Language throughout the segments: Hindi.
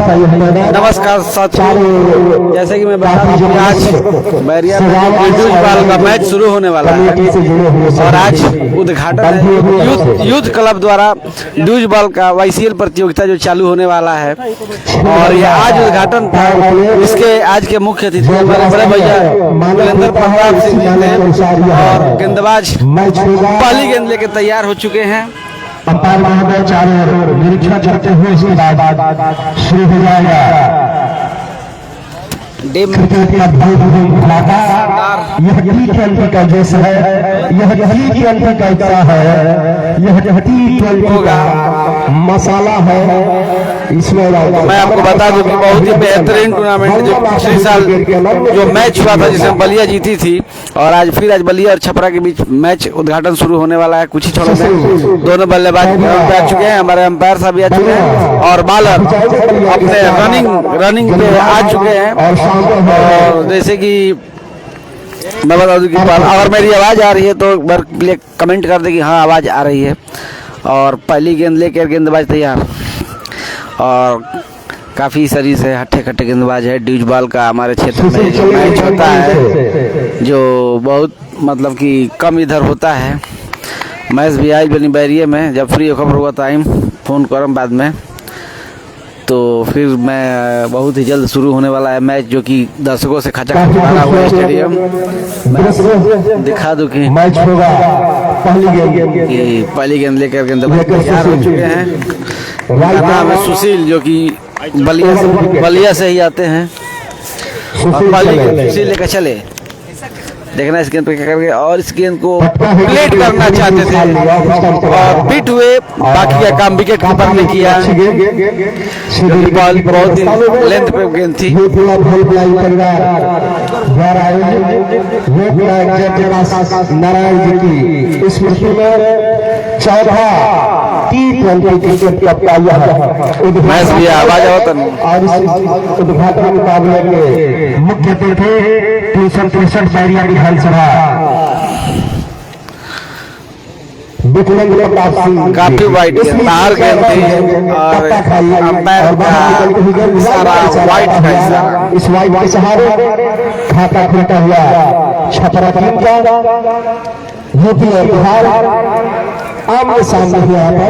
नमस्कार साथियों, जैसे कि मैं बता दूं कि आज बैरिया में ड्यूज बॉल का मैच शुरू होने वाला है और आज उद्घाटन है यूथ क्लब द्वारा ड्यूज बॉल का वाईसीएल प्रतियोगिता जो चालू होने वाला है और ये आज उद्घाटन था। इसके आज के मुख्य अतिथि हमारे बड़े भैया वीरेंद्र प्रताप सिंह जी और गेंदबाज पहली गेंद लेके तैयार हो चुके हैं। अंपायर महोदय चारों ओर निरीक्षण करते हुए इसके बाद शुरू हो जाएगा क्रिकेट का यह T20 का देश है, यह T20 का हिस्सा है, यह T20 का मसाला है। इसमें मैं आपको बता दूं कि बहुत ही बेहतरीन टूर्नामेंट जो पिछले साल जो मैच हुआ था जिसमें बलिया जीती थी और आज बलिया और छपरा के बीच मैच उद्घाटन शुरू होने वाला है। कुछ ही क्षणों में दोनों बल्लेबाज आ चुके हैं, हमारे अंपायर साहब भी आ चुके हैं और बॉलर अपने रनिंग पे आ चुके हैं। और जैसे कि मैं बता दूं कि अगर मेरी आवाज़ आ रही है तो एक बार कमेंट कर दे कि हाँ आवाज़ आ रही है। और पहली गेंद लेकर गेंदबाज तैयार और काफ़ी शरीर से हट्टे कट्टे गेंदबाज है। ड्यूज बॉल का हमारे क्षेत्र में जो मैच होता है जो बहुत मतलब कि कम इधर होता है। मैच भी आज बनी बैरिए में, जब फ्री खबर हुआ टाइम फ़ोन करम बाद में, तो फिर मैं बहुत ही जल्द शुरू होने वाला है मैच जो कि दर्शकों से खचा खचा हुआ स्टेडियम। मैं दिखा दूं कि मैच होगा पहली गेंद लेकर गेंदबाज तैयार हो चुके हैं। उनका नाम है सुशील जो कि बलिया से ही आते हैं और पहली गेंद सुशील लेकर चले। देखना इस गेंद पे क्या करके और इस गेंद को प्लेट करना चाहते थे और बीट हुए, बाकी का काम विकेट कीपर ने किया। बॉल बहुत ही लेंथ पे गेंद थी। नारायण जी की स्मृति में 14 T20 क्रिकेट कप का यह मैच भी आवाज होता नहीं और इस उद्घाटन मुकाबले के मुख्य अतिथि 63 बैरिया विधानसभा काफी वाइट बाहर गेंद थी और अंपायर का सारा वाइट का हिस्सा। इस वाइट के सहारे खाता खुलता हुआ छपरा टीम का यूपी और बिहार आमने सामने हुआ है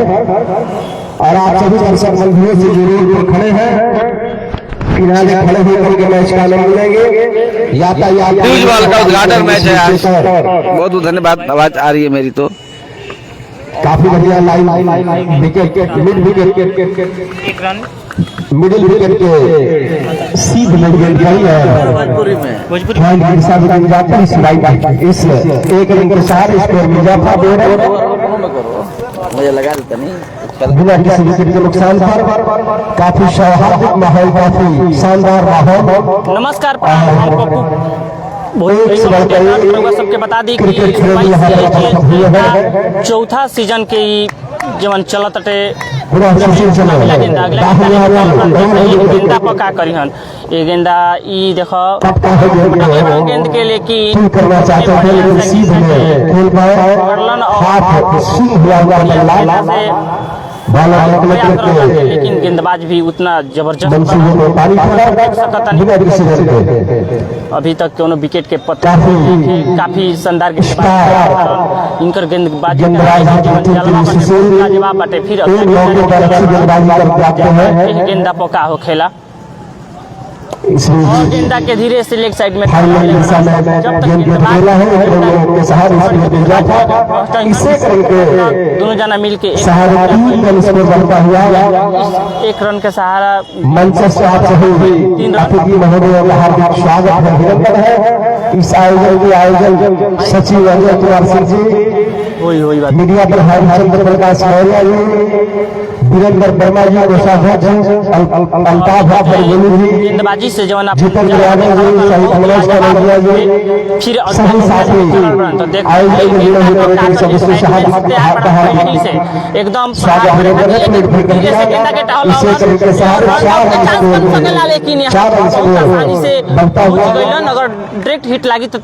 और आप सभी दर्शक बंधुओं से जुड़े खड़े हैं, किनारे खड़े होकर के मैच का आनंद लेंगे। यातायात ड्यूज बॉल का उद्घाटन मैच है आज। बहुत बहुत धन्यवाद। आवाज आ रही है मेरी तो काफी बढ़िया लाइन विकेट मिडिल विकेट के सीध मिड गई है भोजपुरी में इस एक रन के साथ स्कोर मिर्जाफा दे रहे मुझे लगा देता नहीं बिना किसी विकेट के नुकसान पर काफी सौहार्दिक माहौल, काफी शानदार माहौल। नमस्कार सबके बता दी कि चौथा सीजन के जवन चलत गेंदा पक्का करिहन ये गेंदा ई देखो गेंद के लेकिन लेकिन गेंदबाज भी उतना जबरदस्त अभी तक दोनों विकेट के पत्ते काफी शानदार गेंदबाज इनकर गेंदबाजी जवाब बाटे। फिर गेंदा पका हो खेला और गेंदा के धीरे से लेग साइड में जब तक दोनों जना मिलके एक रन के सहारा इस आयोजन के आयोजन सचिव अजय कुमार सिंह जी, मीडिया पर हरिचंद्र प्रकाश मौर्य जी, वीरेंद्र वर्मा जी, कोषाध्यक्ष अल्ताफ जी, गेंदबाजी से जवान जितेंद्र यादव जी, फिर एकदम लेकिन अगर डायरेक्ट हिट लगी तो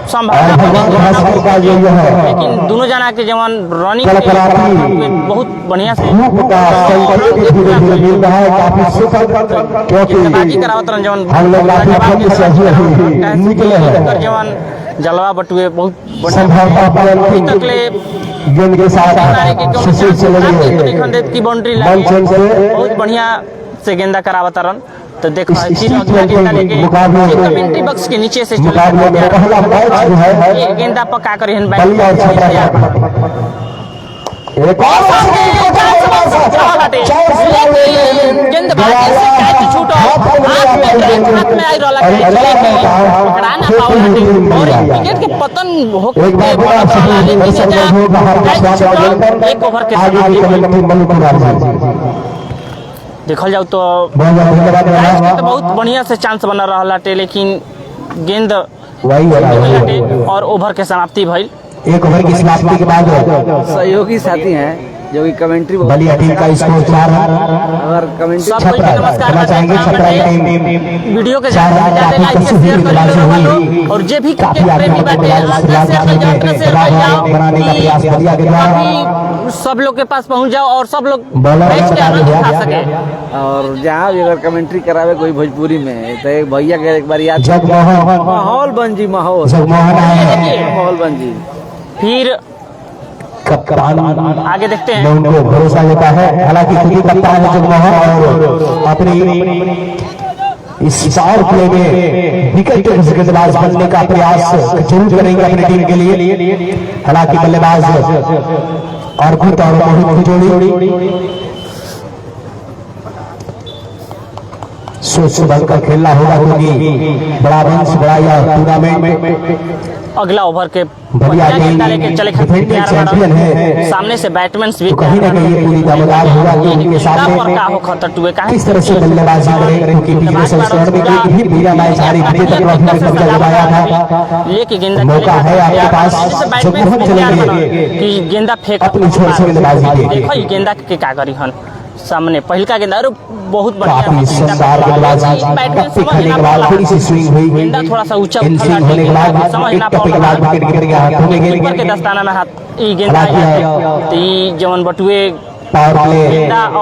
संभावना भगवान भास्कर का जो है लेकिन दोनों जना के जवान रनिंग बहुत बढ़िया से धूप का संकेत धीरे धीरे मिल रहा है, काफी सुखद, क्योंकि बाजी करावत रहन जवान हम लोग काफी फल से निकले हैं। जवान जलवा बटुए बहुत संभवतः तकले गेंद के साथ सुशील चले गए की बाउंड्री मंच से बहुत बढ़िया से गेंदा करावत रहन। तो देखो मुकाबले कमेंट्री बॉक्स के नीचे से मुकाबले में पहला मैच जो है ये गेंदा पक्का करी हन बलिया और छपरा एक गेंदबाजी से कैच छूटो हाथ में आई रोला पकड़ा ना पावला और विकेट के पतन होके एक ओवर के देखल जाओ तो बहुत बढ़िया से चांस बना रहा टे, लेकिन गेंद और ओवर के समाप्ति भइल। एक ओवर की समाप्ति के बाद सहयोगी साथी हैं जो कि कमेंट्री बलिया टीम का स्कोर 4 है और कमेंट्री सब कोई नमस्कार चाहेंगे छपरा वीडियो के ज्यादा लाइक शेयर कर और जे भी क्रिकेट प्रेमी बाटे बनाने का प्रयास बलिया के द्वारा सब लोग के पास पहुंच जाओ और सब लोग मैच के आनंद उठा सके। और जहाँ भी अगर कमेंट्री करावे कोई भोजपुरी में तो एक भैया के एक बार याद जगमोहन माहौल बन जी माहौल माहौल बन जी। फिर कप्तान आगे देखते में हैं उनको भरोसा देता है, हालांकि खुद ही कप्तान है जगमोहन और अपनी इस पावर प्ले में विकेट गेंदबाज बनने का प्रयास जरूर करेंगे अपनी टीम के लिए। हालांकि बल्लेबाज और खुद और बहुत जोड़ी सोच समझ कर खेलना होगा, क्योंकि बड़ा वंश बड़ा यह टूर्नामेंट अगला ओवर के बढ़िया लेके चले चैंपियन है, सामने से बैट्समैन भी तो कहीं ना कहीं ये पूरी दावेदार होगा कि उनके सामने किस तरह से बल्लेबाजी करें, क्योंकि पिछले संस्करण में एक भी पूरा मैच हारी विजेता ट्रॉफी में कब्जा जमाया था। लेके गेंदा मौका है आपके पास, जो बहुत चलेंगे कि गेंदा फेंक अपनी छोर से गेंदबाजी के देखो ये गेंदा के का करी हन सामने पहल का गेंदा और बहुत काफी शानदार गेंदबाजी खाने के बाद थोड़ी सी स्विंग हुई, गेंदा थोड़ा सा ऊंचा स्विंग होने के बाद समझ एक ना टप्पे के बाद विकेट गिर गया हाथों में गेंद ऊपर के दस्ताना में हाथ ई गेंदा तो ई जवन बटुए पावर प्ले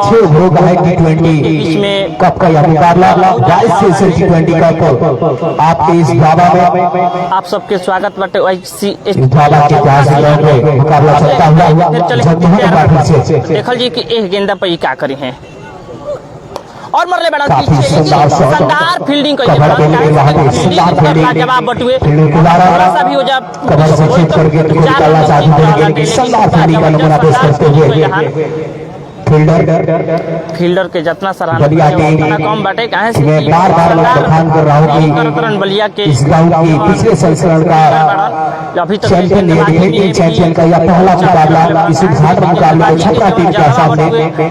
6 ओवर का है T20 में कप का यह मुकाबला 22 से T20 कप आपके इस बाबा में आप सबके स्वागत बाटे इस बाबा के इतिहास में मुकाबला चलता हुआ जगमोहन से देखल जी कि एक गेंदा पे का करी है और मरले बड़ा काफी शानदार फील्डिंग जवाब बटुए सा भी हो जा कमर से खींच करके निकालना चाहते हैं, शानदार फील्डिंग का नमूना पेश करते हुए फील्डर के जितना सराहना बलिया उतना कम बाटे काहे से मैं बार-बार बखान कर रहा हूं कि बलिया के इस गांव की पिछले संस्करण का अभी तक चैंपियन टीम चैंपियन का यह पहला मुकाबला, इस उद्घाटन मुकाबले में छपरा टीम के सामने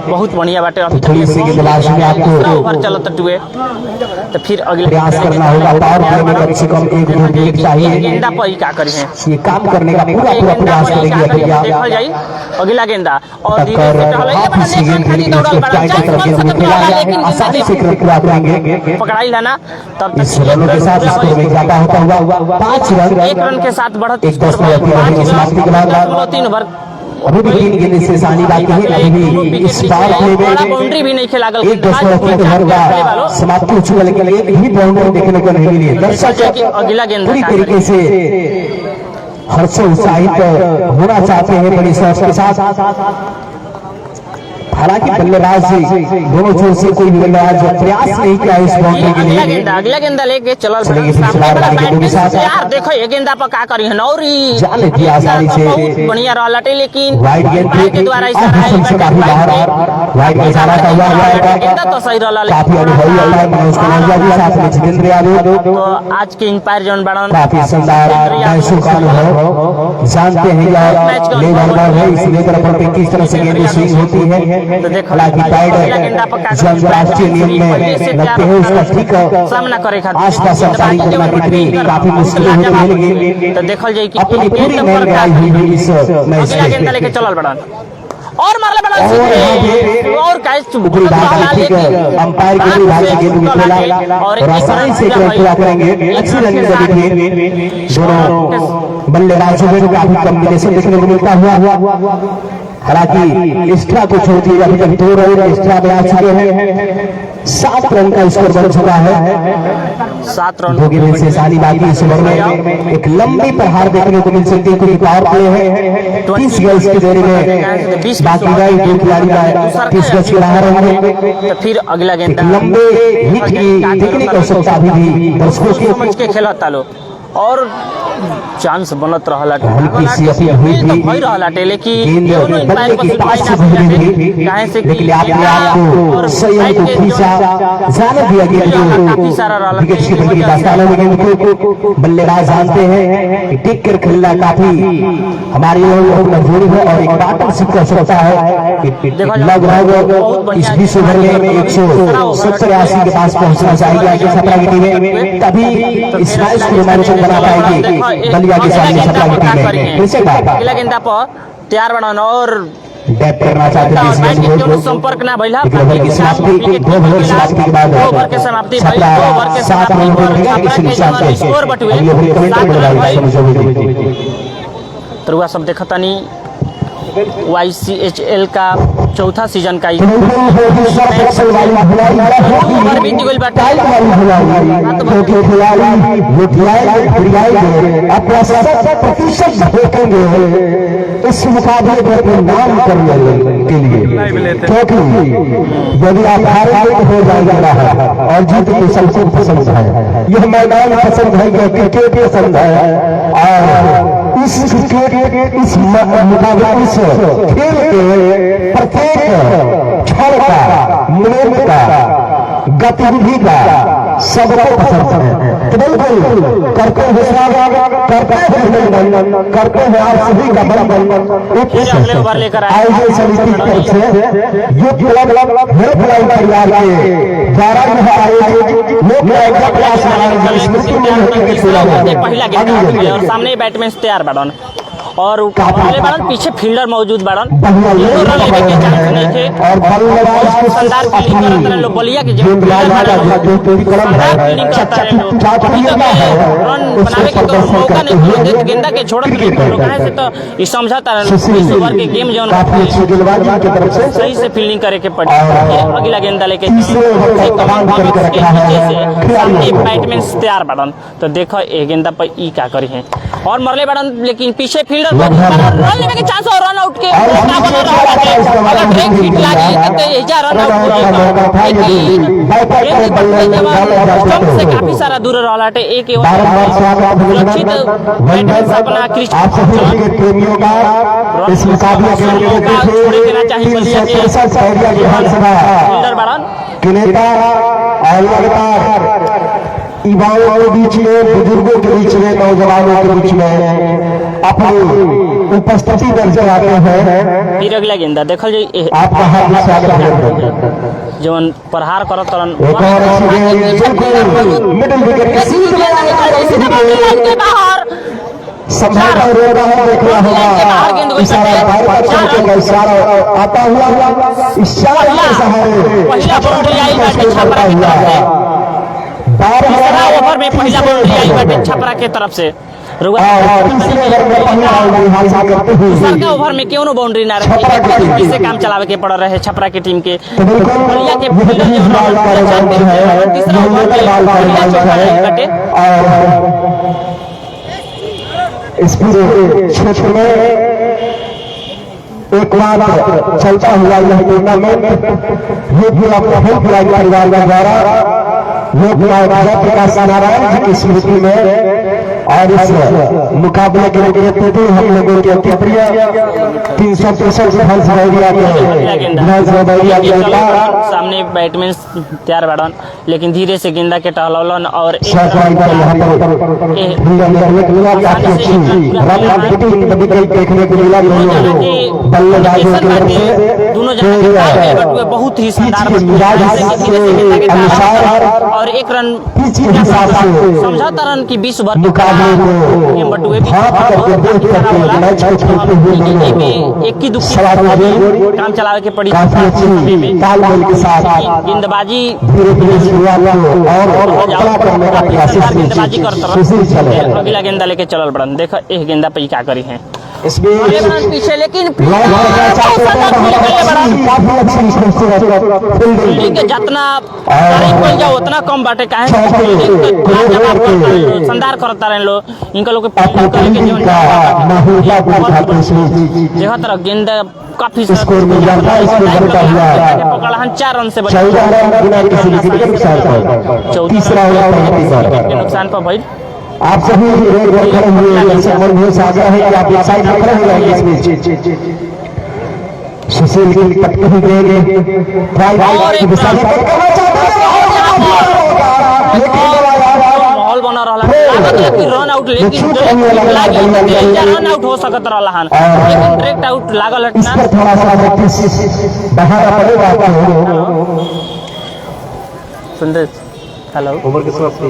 बहुत बढ़िया बाटे। अभी थोड़ी सी गेंदबाजी में आपको ओवर चलत टुए तो फिर अगले प्रयास करना होगा, पावर प्ले में कम से कम 1-2 विकेट चाहिए। गेंदा पर ही का करी है ये काम करने का पूरा प्रयास करेंगे देखल जाई अगला गेंदा और धीरे से टहले आसानी से पूरा करेंगे पकड़ाई लाना तब इस रनों के साथ स्कोर में इजाफा होता हुआ 5 रन 1 रन के साथ बढ़त एक 10 समाप्ति के बाद 3 ओवर अभी भी 3 गेंद से सानी बाकी है, अभी भी इस पावर प्ले में बाउंड्री भी नहीं खेला गल 1.3 ओवर का समाप्ति हो चुका, लेकिन एक भी बाउंड्री देखने को नहीं मिली। दर्शक अगला गेंद पूरी तरीके से हर्षोत्साहित होना चाहते हैं बड़ी शौक के साथ। हालांकि बल्लेबाज दोनों छोर से कोई बल्लेबाज प्रयास नहीं किया इस बाउंड्री के लिए। अगला गेंदा लेके चलल यार देखो ये गेंदा पर का करी है नौरी जाले थी आसानी से बहुत बढ़िया रहला टे, लेकिन वाइड गेंद के द्वारा इशारा से काफी बाहर वाइड का इशारा का हुआ गेंदा तो सही रहला, काफी अनुभवी अंपायर मनोज कनौजिया भी साथ में जितेंद्र यादव तो आज के अंपायर जौन बड़न काफी शानदार मैचों का अनुभव जानते हैं या ले बराबर है, इसलिए तरफ पे किस तरह से गेंद स्विंग होती है। तो देखो हालांकि पैड जो अंतर्राष्ट्रीय नियम में लगते हैं उसका ठीक सामना करे आस पास आसानी करना कितनी काफी मुश्किल होगी, तो देखल जाए कि अपनी पूरी मेहनत आई हुई इस मैच अगला गेंदा लेके चलल बड़न और मारला बड़ा और कैच अंपायर के लिए भाई गेंद भी खेला और आसानी से पूरा करेंगे। अच्छी रनिंग देखिए दोनों बल्लेबाजों में काफी कॉम्बिनेशन देखने को मिलता हुआ। हालांकि एक्स्ट्रा को छोड़ दिए अभी तक 2 रन एक्स्ट्रा में आ चुके हैं। 7 रन का स्कोर बन चुका है। 7 रन दो गेंद से साली बाकी इस ओवर में एक लंबी प्रहार देखने को मिल सकती है क्योंकि पावर प्ले है 30 गज की देरी में बाकी रहे 2 खिलाड़ी का 30 गज की बाहर होंगे। तो फिर अगला गेंद लंबे हिट की देखने की आवश्यकता अभी भी दर्शकों की समझ के खेला तालो और चांस बनत रहला हल्की सी अपील हुई थी भई रहला टेले की गेंद बल्ले की पास से गुजरी थी काहे से लेकिन आपने आपको सही को खींचा जाने दिया गया काफी सारा रहला विकेट की बल्कि दास्तानों में गेंद को बल्लेबाज जानते हैं कि टिक कर खेलना काफी हमारी लोग मजबूरी है और एक पार्टनरशिप की आवश्यकता है। लगभग इस 20 ओवर में 170-80 के पास पहुंचना चाहिए छपरा की टीमें तभी इस मैच को रोमांचक बना पाएगी। बलिया के सामने छपरा की टीमें फिर से अगला गेंद पर तैयार बनाना और बैट करना चाहते हैं संपर्क ना भइला की समाप्ति 2 ओवर की समाप्ति के बाद 2 ओवर के समाप्ति 2 ओवर के 7 रन समाप्ति स्कोर बटुए तरुआ सब देखतानी YCHL का चौथा सीजन का इस मुकाबले को अपने नाम करने के लिए क्योंकि यदि आप हारे हो जाएगा और जीत के सबको पसंद है। यह मैदान पसंद है या क्रिकेट पसंद है और इस क्रिकेट इस मुकाबले इस खेल के प्रत्येक क्षण का मिनट का गतिविधि का सबको पसंद है। तो बिल्कुल करते हुए करते हुए आप सभी का अगले ओवर लेकर आए आयोजन समिति की तरफ से युद्ध क्लब हेल्पलाइन परिवार के द्वारा यह आयोजित लोक प्रयास स्मृति में पहला गेंद और सामने बैट्समैन तैयार बैठन और पीछे फील्डर मौजूद बैठन और शानदार फील्डिंग करत रहे लोग बलिया के रन बनावे के तो मौका नहीं मिले गेंदा के छोड़त काहे से तो ई समझता ओवर के गेम जोन सही से फील्डिंग करे के पड़ी। अगला गेंदा लेके सामने बैट्समैन तैयार बैठन तो देखो ये गेंदा पर ई का करी है और मरले बैठन लेकिन पीछे फील्डर रन लेने के चांस और रन आउट के अगर ब्रेक हिट लागी तो एजा रन आउट कम से काफी सारा दूर रहला टे एक सुरक्षित बैट्समैन अपना क्रिस्ट इस मुकाबले के छोड़ देना चाहिए बलिया के फील्डर बैठन नेता और लगातार युवाओं के बीच में बुजुर्गों के बीच में नौजवानों के बीच में अपनी उपस्थिति दर्ज कराते हैं। फिर अगला गेंदा देखल जाए आपका हार्दिक स्वागत है जवन प्रहार करत तरन मिडिल विकेट बाहर संभावना रो रहा है देखना होगा इशारा इशारा आता हुआ इशारा के सहारे पहला बाउंड्री आई बाटे छपरा की तरफ से 12 ओवर में पहला बाउंड्री आई बाटे छपरा के तरफ से सर का ओवर में क्यों बाउंड्री ना रखी इससे काम चलावे के पड़ रहे छपरा की टीम के बलिया के तीसरा ओवर इस पूरे क्षेत्र में एक बार चलता हुआ यह टूर्नामेंट ये भी अपना हेल्पलाइन परिवार द्वारा लोक प्रकाश नारायण जी की स्मृति में और इस मुकाबले के नेतृत्व हम लोगों के अति प्रिय 363 सामने बैट्समैन तैयार बैठन लेकिन धीरे से गेंदा के टहलौलन और देखने को मिला बल्लेबाजों की तरफ से दोनों बहुत ही शानदार और एक रन समझौता रन की 20 ओवर ये बटुए भी मैच को खेलते हुए में एक की दुखी काम चलावे के पड़ी तालमेल के साथ गेंदबाजी धीरे धीरे शुरुआत और करने का प्रयास गेंदबाजी सुशील चले अगला गेंदा लेके चलल बड़न। देखो एक गेंदा पे क्या करी है इसमें पीछे, लेकिन जितना जाओ उतना कम बाटे काहे शानदार करता रहे लोग इनका लोग देखो तरह गेंदा काफी पकड़ा 4 रन से नुकसान पर भाई। आप सभी खड़े हुए साझा है कि आप एक साइड में खड़े हुए हैं इसमें सुशील की पटकी भी देंगे माहौल बना रहा कि रन आउट, लेकिन रन आउट हो सकत रहा लेकिन डायरेक्ट आउट लागल है थोड़ा सा बढ़ाना पड़ेगा। सुंदर हेलो ओवर के समाप्ति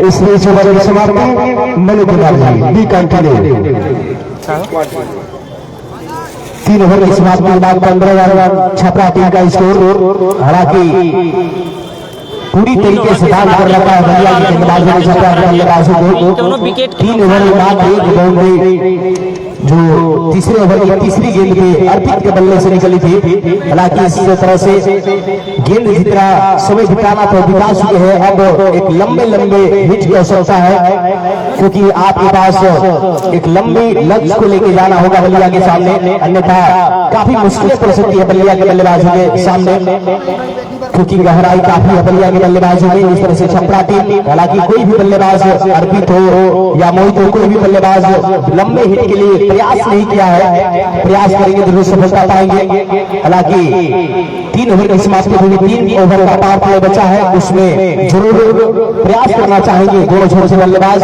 इस बीच ओवर की समाप्ति Malik G B continue 3 over की समाप्ति के बाद 15 रन छपरा टीम का स्कोर। हालांकि पूरी तरीके से दान कर रखा है बलिया के गेंदबाजों ने छपरा के बल्लेबाजों को 3 ओवर के बाद एक बाउंड्री जो तीसरे ओवर की तीसरी गेंद पे अर्पित के बल्ले से निकली थी। हालांकि इस तरह से गेंद जितना समय बिताना तो बिता चुके हैं, अब एक लंबे लंबे हिट की आवश्यकता है क्योंकि आपके पास एक लंबी लक्ष्य को लेकर जाना होगा बल्लिया के सामने, अन्यथा काफी मुश्किलें पड़ सकती है बल्लिया के बल्लेबाजों के सामने क्योंकि गहराई काफी है बल्लिया के बल्लेबाजों में। इस तरह से छपरा टीम हालांकि कोई भी बल्लेबाज अर्पित हो या मोहित हो, कोई भी बल्लेबाज लंबे हिट के लिए प्रयास नहीं किया है, प्रयास करेंगे जरूर सफलता पाएंगे। हालांकि 3 ओवर की समाप्ति हुई, 3 ओवर का पावर प्ले बचा है, उसमें जरूर प्रयास करना चाहेंगे दोनों छोर से बल्लेबाज।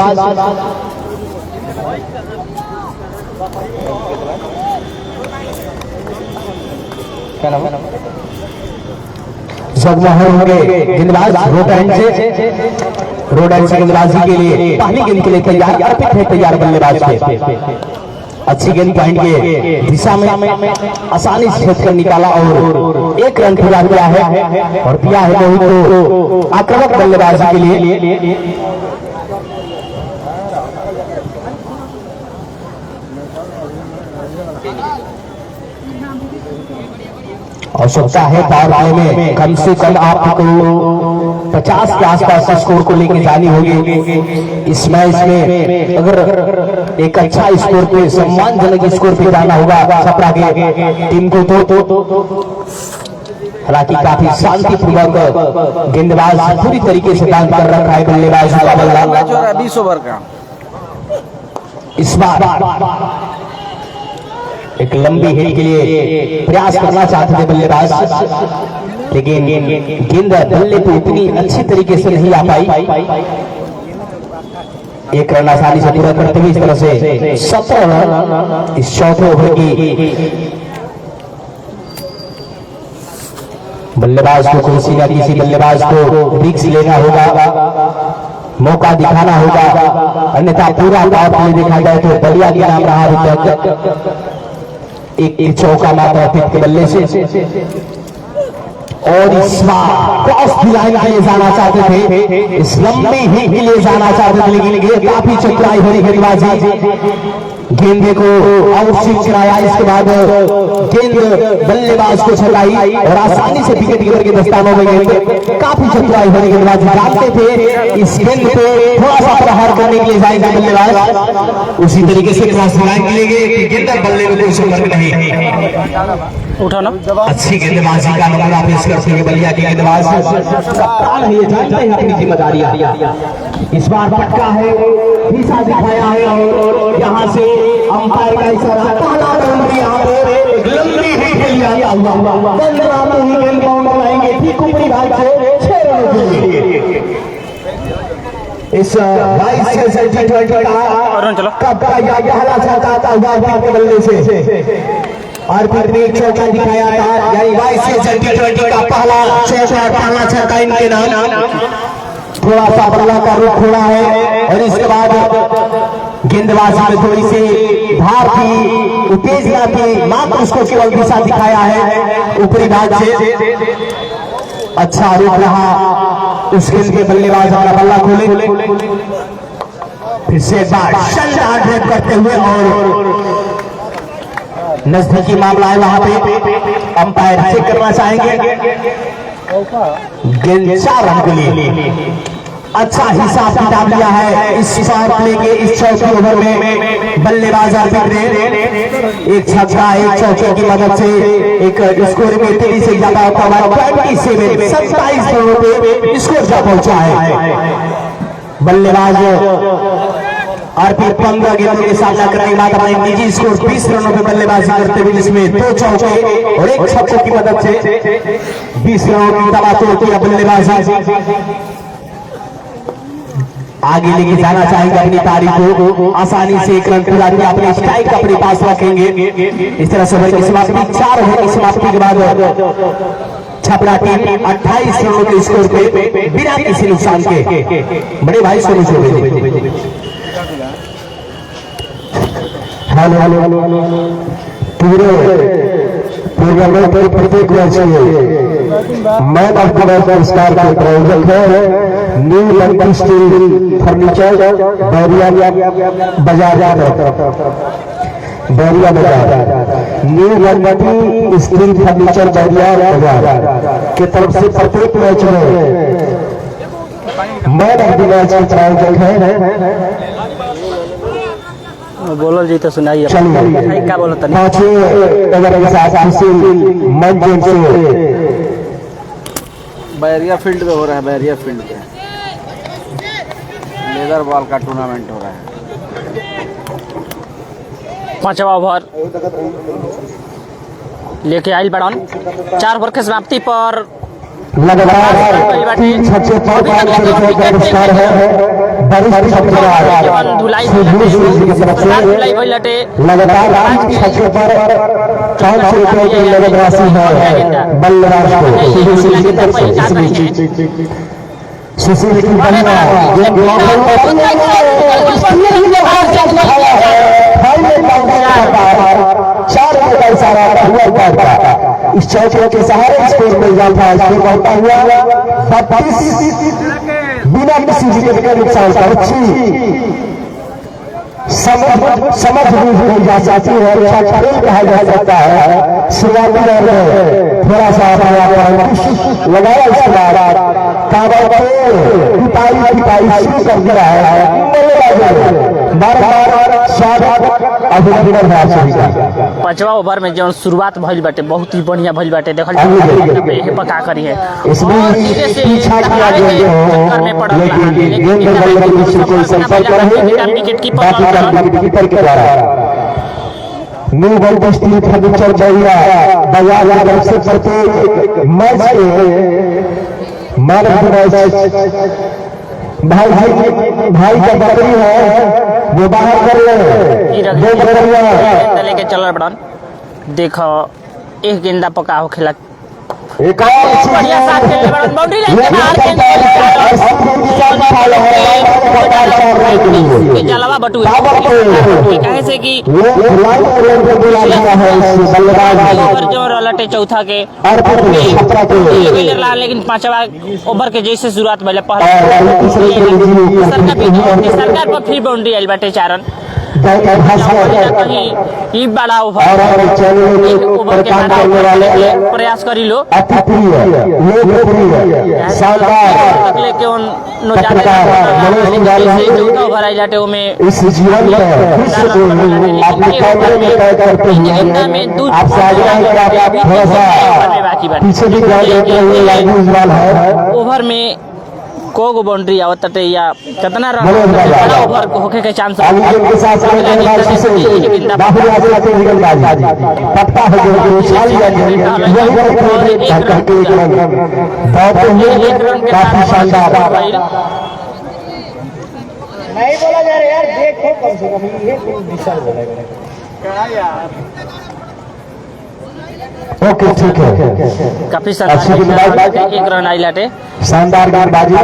जगमोहन होंगे गेंदबाज रोड एंड से गेंदबाजी के लिए पहली गेंद के लिए तैयार, अर्पित है तैयार बल्लेबाज पे। अच्छी गेंद पॉइंट के दिशा में आसानी से खेत कर निकाला और 1 रन पूरा किया है और दिया है मोहित को आक्रामक बल्लेबाजी के लिए। आवश्यकता है पावर प्ले में कम से कम आपको 50 के आसपास स्कोर को लेकर जानी होगी। इस मैच में अगर एक अच्छा स्कोर पे सम्मानजनक स्कोर पे जाना होगा छपरा के टीम को तो हालांकि काफी शांतिपूर्वक गेंदबाज पूरी तरीके से काम कर रखा है बल्लेबाज का बल्ला 20 ओवर का। इस बार एक लंबी हिट के लिए प्रयास करना चाहते थे बल्लेबाज, लेकिन गेंद बल्ले पे इतनी अच्छी तरीके से नहीं आ पाई। 1 रन आसानी से पूरा करते हुए इस तरह से 17 रन इस चौथे ओवर की बल्लेबाज को किसी न किसी बल्लेबाज को रिस्क लेना होगा, मौका दिखाना होगा, अन्यथा पूरा पावर प्ले देखा जाए तो बलिया के नाम रहा अभी तक। एक चौका मारा पिट के बल्ले से और इस बार क्रॉस लाइन के लिए जाना चाहते थे, इस लंबी हिट के लिए जाना चाहते थे, लेकिन गेंद काफी चतुराई भरी गेंदबाजी गेंदे को आउटस्विंग कराया। इसके बाद गेंद बल्लेबाज को छकाई और आसानी से विकेट कीपर के दस्तानों में गेंद काफी चतुराई भरी गेंदबाजी। जानते थे इस गेंद पे थोड़ा सा प्रहार करने के लिए जाएंगे बल्लेबाज, उसी तरीके से क्रॉस लाइन के लिए गेंद बल्ले में कोई संपर्क नहीं उठाना। अच्छी गेंदबाजी का नमूना पेश करते हैं बलिया के गेंदबाज, कप्तान है, जानते हैं अपनी जिम्मेदारी। इस बार पटका है, दिशा दिखाया है और यहाँ से अंपायर का इशारा, पहला बाउंड्री यहाँ पे लंबी हिट के लिए आया हुआ बंद आते ही गेंद बाउंड्री लाएंगे ठीक ऊपरी भाग से 6 रनों के लिए। इस 22 से कब का पहला छक्का आता हुआ के बल्ले से और फिर भी एक चौका दिखाया था, यानी 22 से 20 का पहला छक्का इनके नाम। थोड़ा सा बल्ला का रुख खोला है और इसके बाद गेंदबाजी में थोड़ी सी धार थी, उत्तेजना थी, मात्र उसको केवल दिशा दिखाया है ऊपरी भाग से। अच्छा रुख रहा उस गेंद के बल्लेबाज अपना बल्ला खोले, फिर से एक बार शानदार ड्राइव करते हुए और नजदीकी मामला है वहां पे, अंपायर चेक करना चाहेंगे। गेंद 4 रन के लिए अच्छा हिसाब किताब लिया है इस पावर प्ले के इस चौथे ओवर में। बल्लेबाज अर्पित ने एक छक्का एक चौके की मदद से एक स्कोर में तेजी से ज्यादा होता हुआ 27 रनों पे स्कोर जा पहुंचा है। बल्लेबाज अर्पित 15 गेंदों के सामना कराने बाद अपने निजी स्कोर 20 रनों पे बल्लेबाजी करते हुए जिसमें 2 चौके और 1 छक्के की मदद से 20 रनों की तबादला किया बल्लेबाजी। आगे लेके जाना चाहेंगे अपनी पारी को, आसानी से 1 रन पूरा किया अपने स्ट्राइक अपने पास रखेंगे। इस तरह से ओवर की समाप्ति 4 ओवर की समाप्ति के बाद छपरा टीम 28 रनों के स्कोर पे बिना किसी नुकसान के बड़े भाई शुरू हो गए। हेलो पूरे प्रत्येक वर्ष मैन ऑफ द मैच पुरस्कार के प्रायोजक है new London steel furniture Bairia बाजार, बैरिया बाजार, new London steel furniture Bairia बाजार के तरफ से प्रत्येक मैच में मैन ऑफ द मैच के प्रायोजक है। बोलो जी तो सुनाइए क्या बोलो तनी। बैरिया फील्ड पे हो रहा है, बैरिया फील्ड पे लेदर बॉल का टूर्नामेंट हो रहा है। 5वां ओवर लेके आइल बड़न 4 ओवर के समाप्ति पर लगातार 3 छक्के पर 500 रुपए का पुरस्कार है वरिष्ठ छक्केबाज की तरफ से। लगातार 3 छक्के पर 500 रुपए की नगद राशि है बल्लेबाज को सुशील की बल्ला इस चौके के सहारे स्कोर मिल जाता है। स्कोर बढ़ता हुआ 32 बिना किसी विकेट के नुकसान का अच्छी समझ भी जा सकती है, कहा जा सकता है। शुरुआती दौर में थोड़ा सा लगाया उसके बाद पिटाई शुरू कर दिया है बार-बार। 5वां ओवर में जो शुरुआत भइल बाटे बहुत ही बढ़िया भइल बाटे, देखल पका करी है इसमें पीछा किया गया में पड़ल विकेट कीपर के द्वारा new world steel furniture Bairia बाजार की तरफ से प्रत्येक मैच के मैन ऑफ द मैच भाई का बकरी है वो बाहर कर लेके चल बड़न। देखो एक गेंदा पका हो खेला एक बढ़िया साथ खेलने बड़न बाउंड्री लाइन के बाहर जलावा बटू कहे से कि जो रलटे चौथा के लेकिन 5वां ओवर के जैसे शुरुआत भले सरकार पर फिर बाउंड्री आइल बाटे 4 रन कहीं बड़ा ओवर के प्रयास करी लो ओवर आई जाटे में ओवर में को बाउंड्री आवत या कितना रन ओवर होके के चांस नहीं बोला जा रहा यार, देखो कम से कम ये दिशा बोलेगा यार। ओके ठीक है। काफी अच्छी शानदार गेंदबाजी। एक रन आई लाटे। शानदार गेंदबाजी।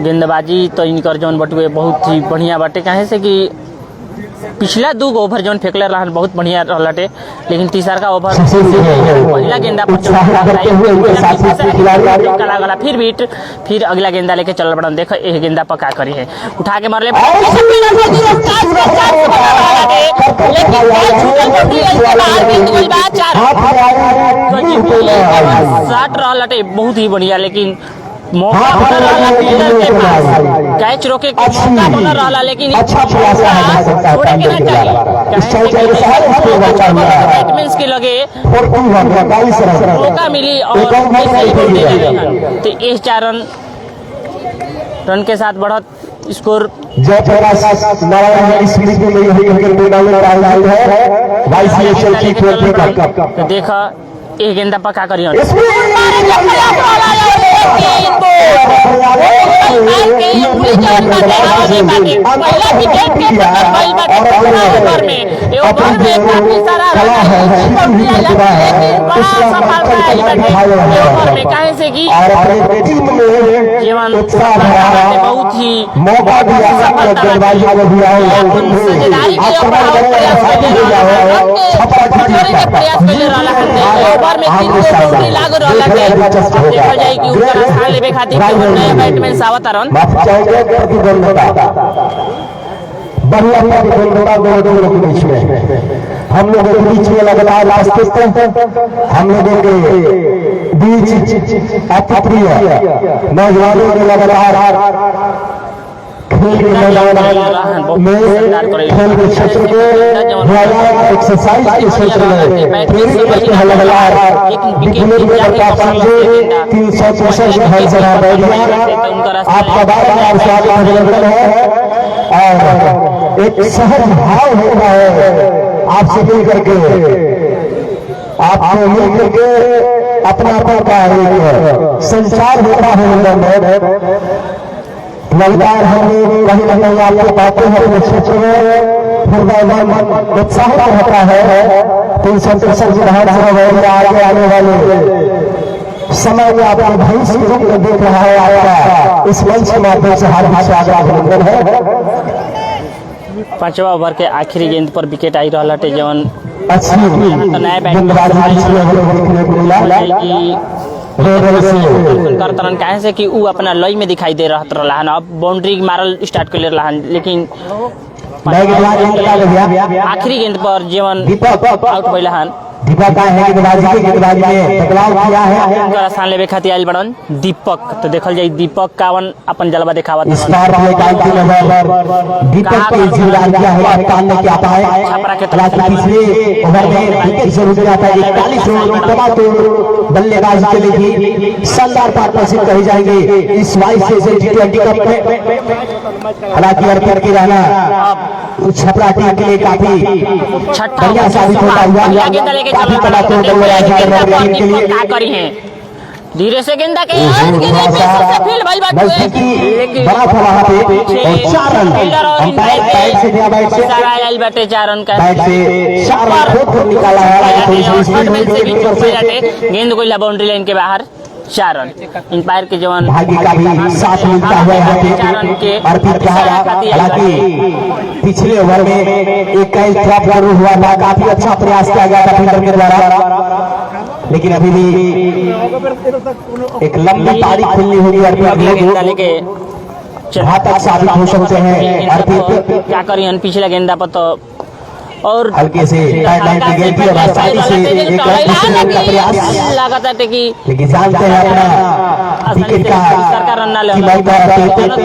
गेंदबाजी तो इनकर जौन बटुए बहुत ही बढ़िया बाटे, काहे से कि पिछला 2 ओवर जौन फेंकले रहन बहुत बढ़िया रहलाटे, लेकिन तीसरा का ओवर पहला गेंदा पर जो लागला फिर अगला गेंदा लेके चल पड़न। देखो एक गेंदा पर का करी है, उठा के मारले शॉट रहलाटे बहुत ही बढ़िया, लेकिन मौका बना रहला फील्डर के पास, कैच रोके के मौका बना रहला, लेकिन अच्छा छोड़े के ना चाहिए। बैट्समैन के लगे मौका मिली और तो इस 4 रन के साथ बढ़त स्कोर तो देखा एक गेंदा पक्का करियो बहुत ही बैट्समैन सावतारन बढ़िया प्रतिद्वंदता दोनों के बीच में, हम लोगों के बीच में लगातार हम लोगों के बीच अप्रिय नौजवानों के लगातार खेल के मैदान में, खेल के क्षेत्र में, एक्सरसाइज के क्षेत्र में लगातार 363 आपका बार-बार स्वागत अभिनंदन है। और एक सहज भाव होता है आपसे मिल करके, आपको मिल करके अपनापन का एक संचार होता है। लगातार हम लोग कहीं न कहीं आपको पाते हैं अपने क्षेत्र में उत्साह होता है। 363 विधानसभा आगे आने वाले समय में आपको भविष्य के रूप में देख रहा है। आपका इस मंच के माध्यम से हार्दिक स्वागत अभिनंदन है। 5वां ओवर के आखिरी गेंद पर विकेट आई रहा टे जवन अच्छी नया कर तरन काहे से कि ऊ अपना लय में दिखाई दे रहा रहन। अब बाउंड्री मारल स्टार्ट कर ले रहन, लेकिन आखिरी गेंद पर जीवन आउट भइल हन। दीपक का है गेंदबाजी में बदलाव किया है, उनका स्थान लेवे खातिर आइल बड़न दीपक। तो देखल जाई दीपक कावन अपन जलवा दिखावत इस बार दीपक के जिम्मेदार किया है कप्तान ने क्या पाए। छपरा के पिछले ओवर में विकेट जरूर किया था। 41 रन तबातोड़ बल्लेबाजी चलेगी, शानदार पार्टनरशिप कही जाएंगे इस वाइस से T20 कप में। हालांकि अर्पित की रहना छपरा टीम के लिए काफी बढ़िया साबित होता हुआ। काफी तबातोड़ बल्लेबाजी के लिए करी है धीरे से गेंदा के बड़ा था वहां पे और 4 रन अंपायर बैट से दिया, बैट से 4 रन का बैट से 4 रन खोद निकाला है। गेंद को बाउंड्री लाइन के बाहर 4 रन। अंपायर के जवान भाग्य का भी साथ मिलता हुआ यहाँ पे अर्पित कहा। हालांकि पिछले ओवर में एक कैच ड्रॉप जरूर हुआ था, काफी अच्छा प्रयास किया गया था फील्डर के द्वारा, लेकिन अभी भी एक लंबी तारीख खुलनी होगी अर्पित जहाँ तक साबित हो सकते हैं। अर्पित क्या करिए पिछला गेंदा पर तो और हल्के से गाइडलाइन की गई थी और आसानी से एक का प्रयास लगातार टेकी, लेकिन जानते हैं अपना विकेट का सरकार रन ना ले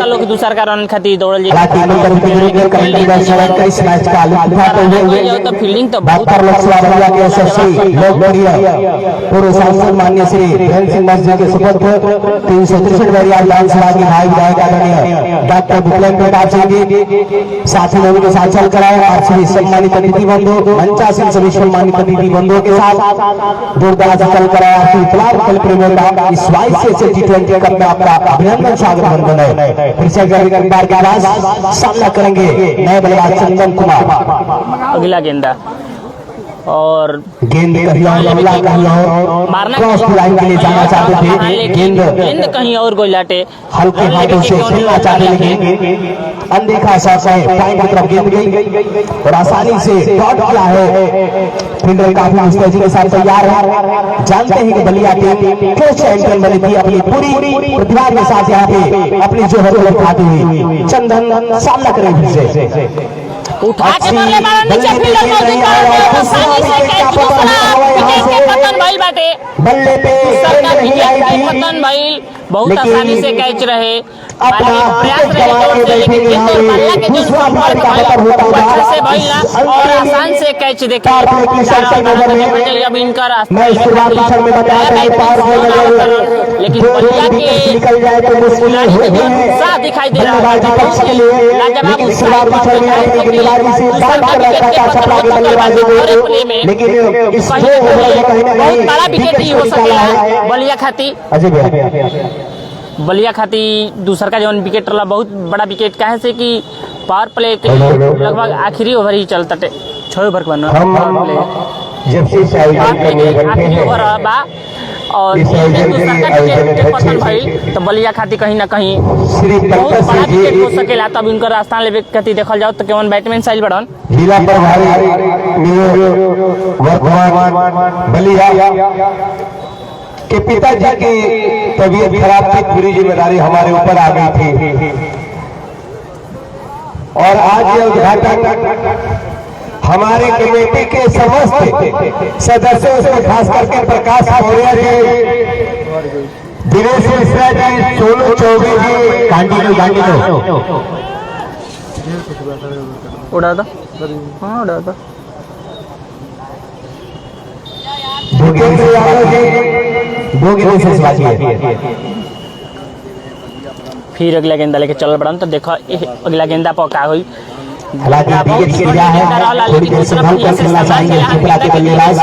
लोग दूसरा का रन खातिर दौड़ल इस मैच का तो फील्डिंग तो डॉक्टर लक्ष्मण के यशस्वी लोकप्रिय पूर्व सांसद माननीय श्री धीरेन्द्र सिंह जी के सुपुत्र 363 विधानसभा के भाई विधायक आदरणीय डॉक्टर विप्लव प्रताप सिंह जी साथ ही उनके साथ चल कराए और श्री सम्मानित अतिथि बंधु मंचासीन सभी सम्मानित अतिथि बंधुओं के साथ दूरदराज चल कराया कल प्रेमियों का इस वाइस से T20 कप में आपका अभिनंदन स्वागत बंधन है। फिर से एक बार के आवाज सामना करेंगे नए बल्लेबाज चंदन कुमार। अगला गेंदा और गेंद कहीं और हमला कहीं और मारना क्रॉस लाइन के लिए जाना चाहते थे, गेंद कहीं और गोलाटे हल्के हाथों से खेलना चाहते लेकिन अनदेखा शॉट है, पॉइंट की तरफ गेंद गई और आसानी से डॉट किया है। फील्डर काफी मुस्तैदी के साथ तैयार है। जानते हैं कि बलिया टीम क्यों चैंपियन बनी थी, अपनी पूरी प्रतिभा के साथ यहाँ पे अपनी जो है दिखाती हुई। चंदन सामना करें फिर से उठा के मारले बाहर नीचे फील्डर मौजूद है, आसानी से कैच दूसरा विकेट के पतन भइल बाटे। बल्ले पे सरका विकेट के पतन भइल, बहुत आसानी से कैच रहे, प्रयास रहे जोर से, लेकिन गेंद और बल्ला के जो संपर्क भइल अच्छा से भइल ना और आसान से कैच देखे। अब इनका लेकिन बल्ला के खिलाड़ी में जो उत्साह दिखाई दे रहा है, लाजवाब उत्साह बहुत बड़ा विकेट ही हो सकेला बलिया खाती। बलिया खाती दूसर का जौन विकेट रहा बहुत बड़ा विकेट काहे से कि पावर प्ले के लगभग आखिरी ओवर ही चलता 6 ओवर का आखिरी ओवर बा और दूसरा का विकेट के पतन भइल तो बलिया खाती कहीं ना कहीं बहुत बड़ा विकेट हो सकेला। तब इनका रास्ता लेवे खाती देखल जाओ तो केवन बैटमैन साइल बड़न जिला प्रभारी बलिया के पिताजी की तबीयत खराब थी, पूरी जिम्मेदारी हमारे ऊपर आ गई थी और आज ये उद्घाटन हमारे कमेटी के समस्त सदस्यों से खास करके प्रकाश मौर्य जी, दिनेश मिश्रा जी, सोनू चौबे जी, उड़ा दो, हाँ उड़ा दो, भूपेंद्र यादव जी 2 गेंदों से बाकी है। फिर अगला गेंदा लेके चल बड़न तो देखो अगला गेंदा पका हुई हालांकि विकेट गिरा है, थोड़ी देर से ढंग कर खेलना चाहिए त्रिपुरा के बल्लेबाज।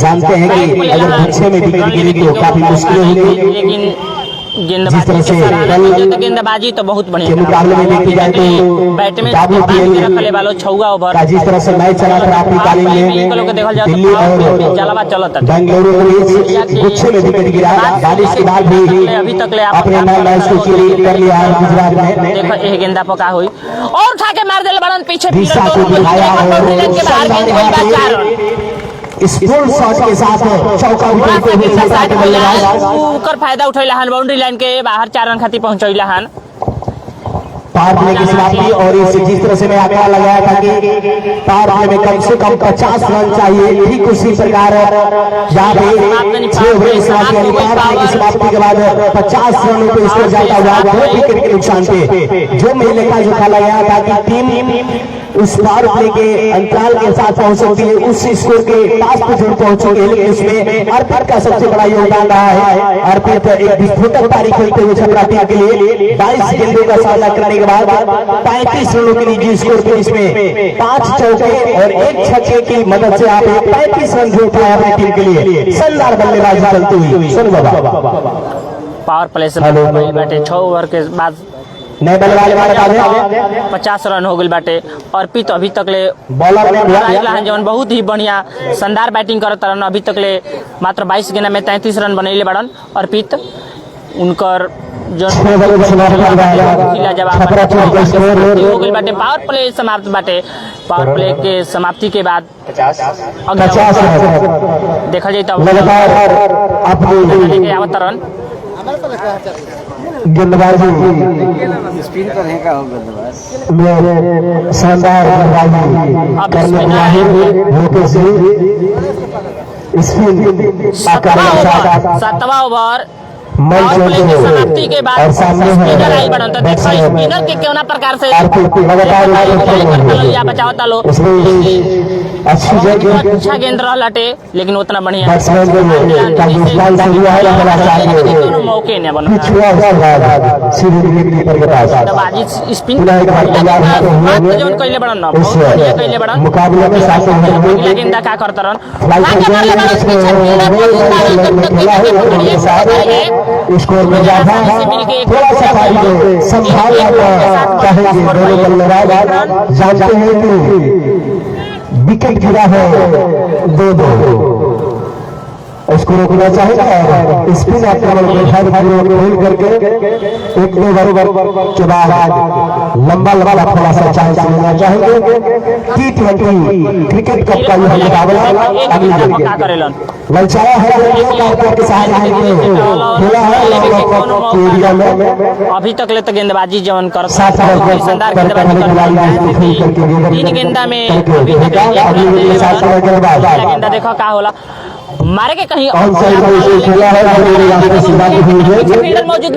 जानते हैं कि अगर गुच्छे में विकेट गिरी तो काफी मुश्किल होगी, लेकिन गेंदबाजी गेंदबाजी तो बहुत बढ़िया मुकाबले में देखी जाए तो बैट्समैन छौगा ओवर जिस तरह से मैच चला था आपकी दिल्ली और बेंगलुरु के बीच गुच्छे में विकेट गिरा, बारिश के बाद भी अभी तक अपने मैच को क्लियर कर लिया है गुजरात में। देखो एक गेंदा पका हुई और उठा के मार दिल बड़न पीछे दिशा को दिखाया स्पूल शॉट के साथ चौका ऊपर फायदा उठैला हन, बाउंड्री लाइन के बाहर 4 रन खाती पहुंचैला हन। पावर प्ले की समाप्ति और इस जिस तरह से मैं आंकड़ा लगाया था कि पावर प्ले में कम से कम 50 रन चाहिए, ठीक उसी प्रकार यहाँ पे 6 ओवर की समाप्ति के बाद 50 रनों पे स्कोर जाता हुआ 2 विकेट के नुकसान पे जो मैं लेखा जोखा लगाया था कि टीम उस पावर प्ले के अंतराल के साथ पहुंच सकती है, उस स्कोर के पास पे जरूर पहुंचेगी, लेकिन इसमें अर्पित का सबसे बड़ा योगदान रहा है। अर्पित एक विस्फोटक पारी खेलते हुए छपरा टीम के लिए 22 गेंदों का सामना करने के बाद 35 रनों के निजी स्कोर पे इसमें 5 चौके और 1 छक्के की मदद से आप 35 रन जोड़ पाए अपनी टीम के लिए। शानदार बल्लेबाजी चलती हुई सुन बाबा पावर प्ले से बैठे 6 ओवर के बाद नए बल्लेबाज 50 रन हो गए बाटे। अर्पित अभी तक ले बॉलर जौन बहुत ही बढ़िया शानदार बैटिंग करत रन, अभी तक ले मात्र 22 गेंद में 33 रन बनैले बड़न अर्पित। उनकर जो हो गई बाटे पावर प्ले समाप्त बाटे। पावर प्ले के समाप्ति के बाद 50 देखा जाए तो अवतरण गेंदबाजी स्पिन करने का हो गेंदबाज शानदार करने सातवां ओवर समाप्ति के बाद स्पिनर आई बढ़न तो देखो स्पिनर के केवना प्रकार से बचावता लो। अच्छा गेंद रहलाटे लेकिन उतना बढ़िया मौके नहीं बना स्पिन जौन कैले बड़न ना बहुत बढ़िया कैले बड़न। अगला गेंदा का करता रन स्कोर में ज्यादा थोड़ा सा संभाल चाहेंगे दोनों बल्लेबाज। जानते हैं कि विकेट गिरा है 2-2। उसको रोकना चाहिए और स्पिन आक्रमण को खेल करके 1-2 ओवर के बाद लंबा थोड़ा सा चांस लेना चाहेंगे। T20 क्रिकेट कप का यह मुकाबला अगली ललचाया है के सहारे खेला है। अभी तक ले तो गेंदबाजी जवन कर सात शानदार गेंदबाजी तीन गेंदा में गेंदा देखो का होला मारे के कहीं खेला है फील्डर मौजूद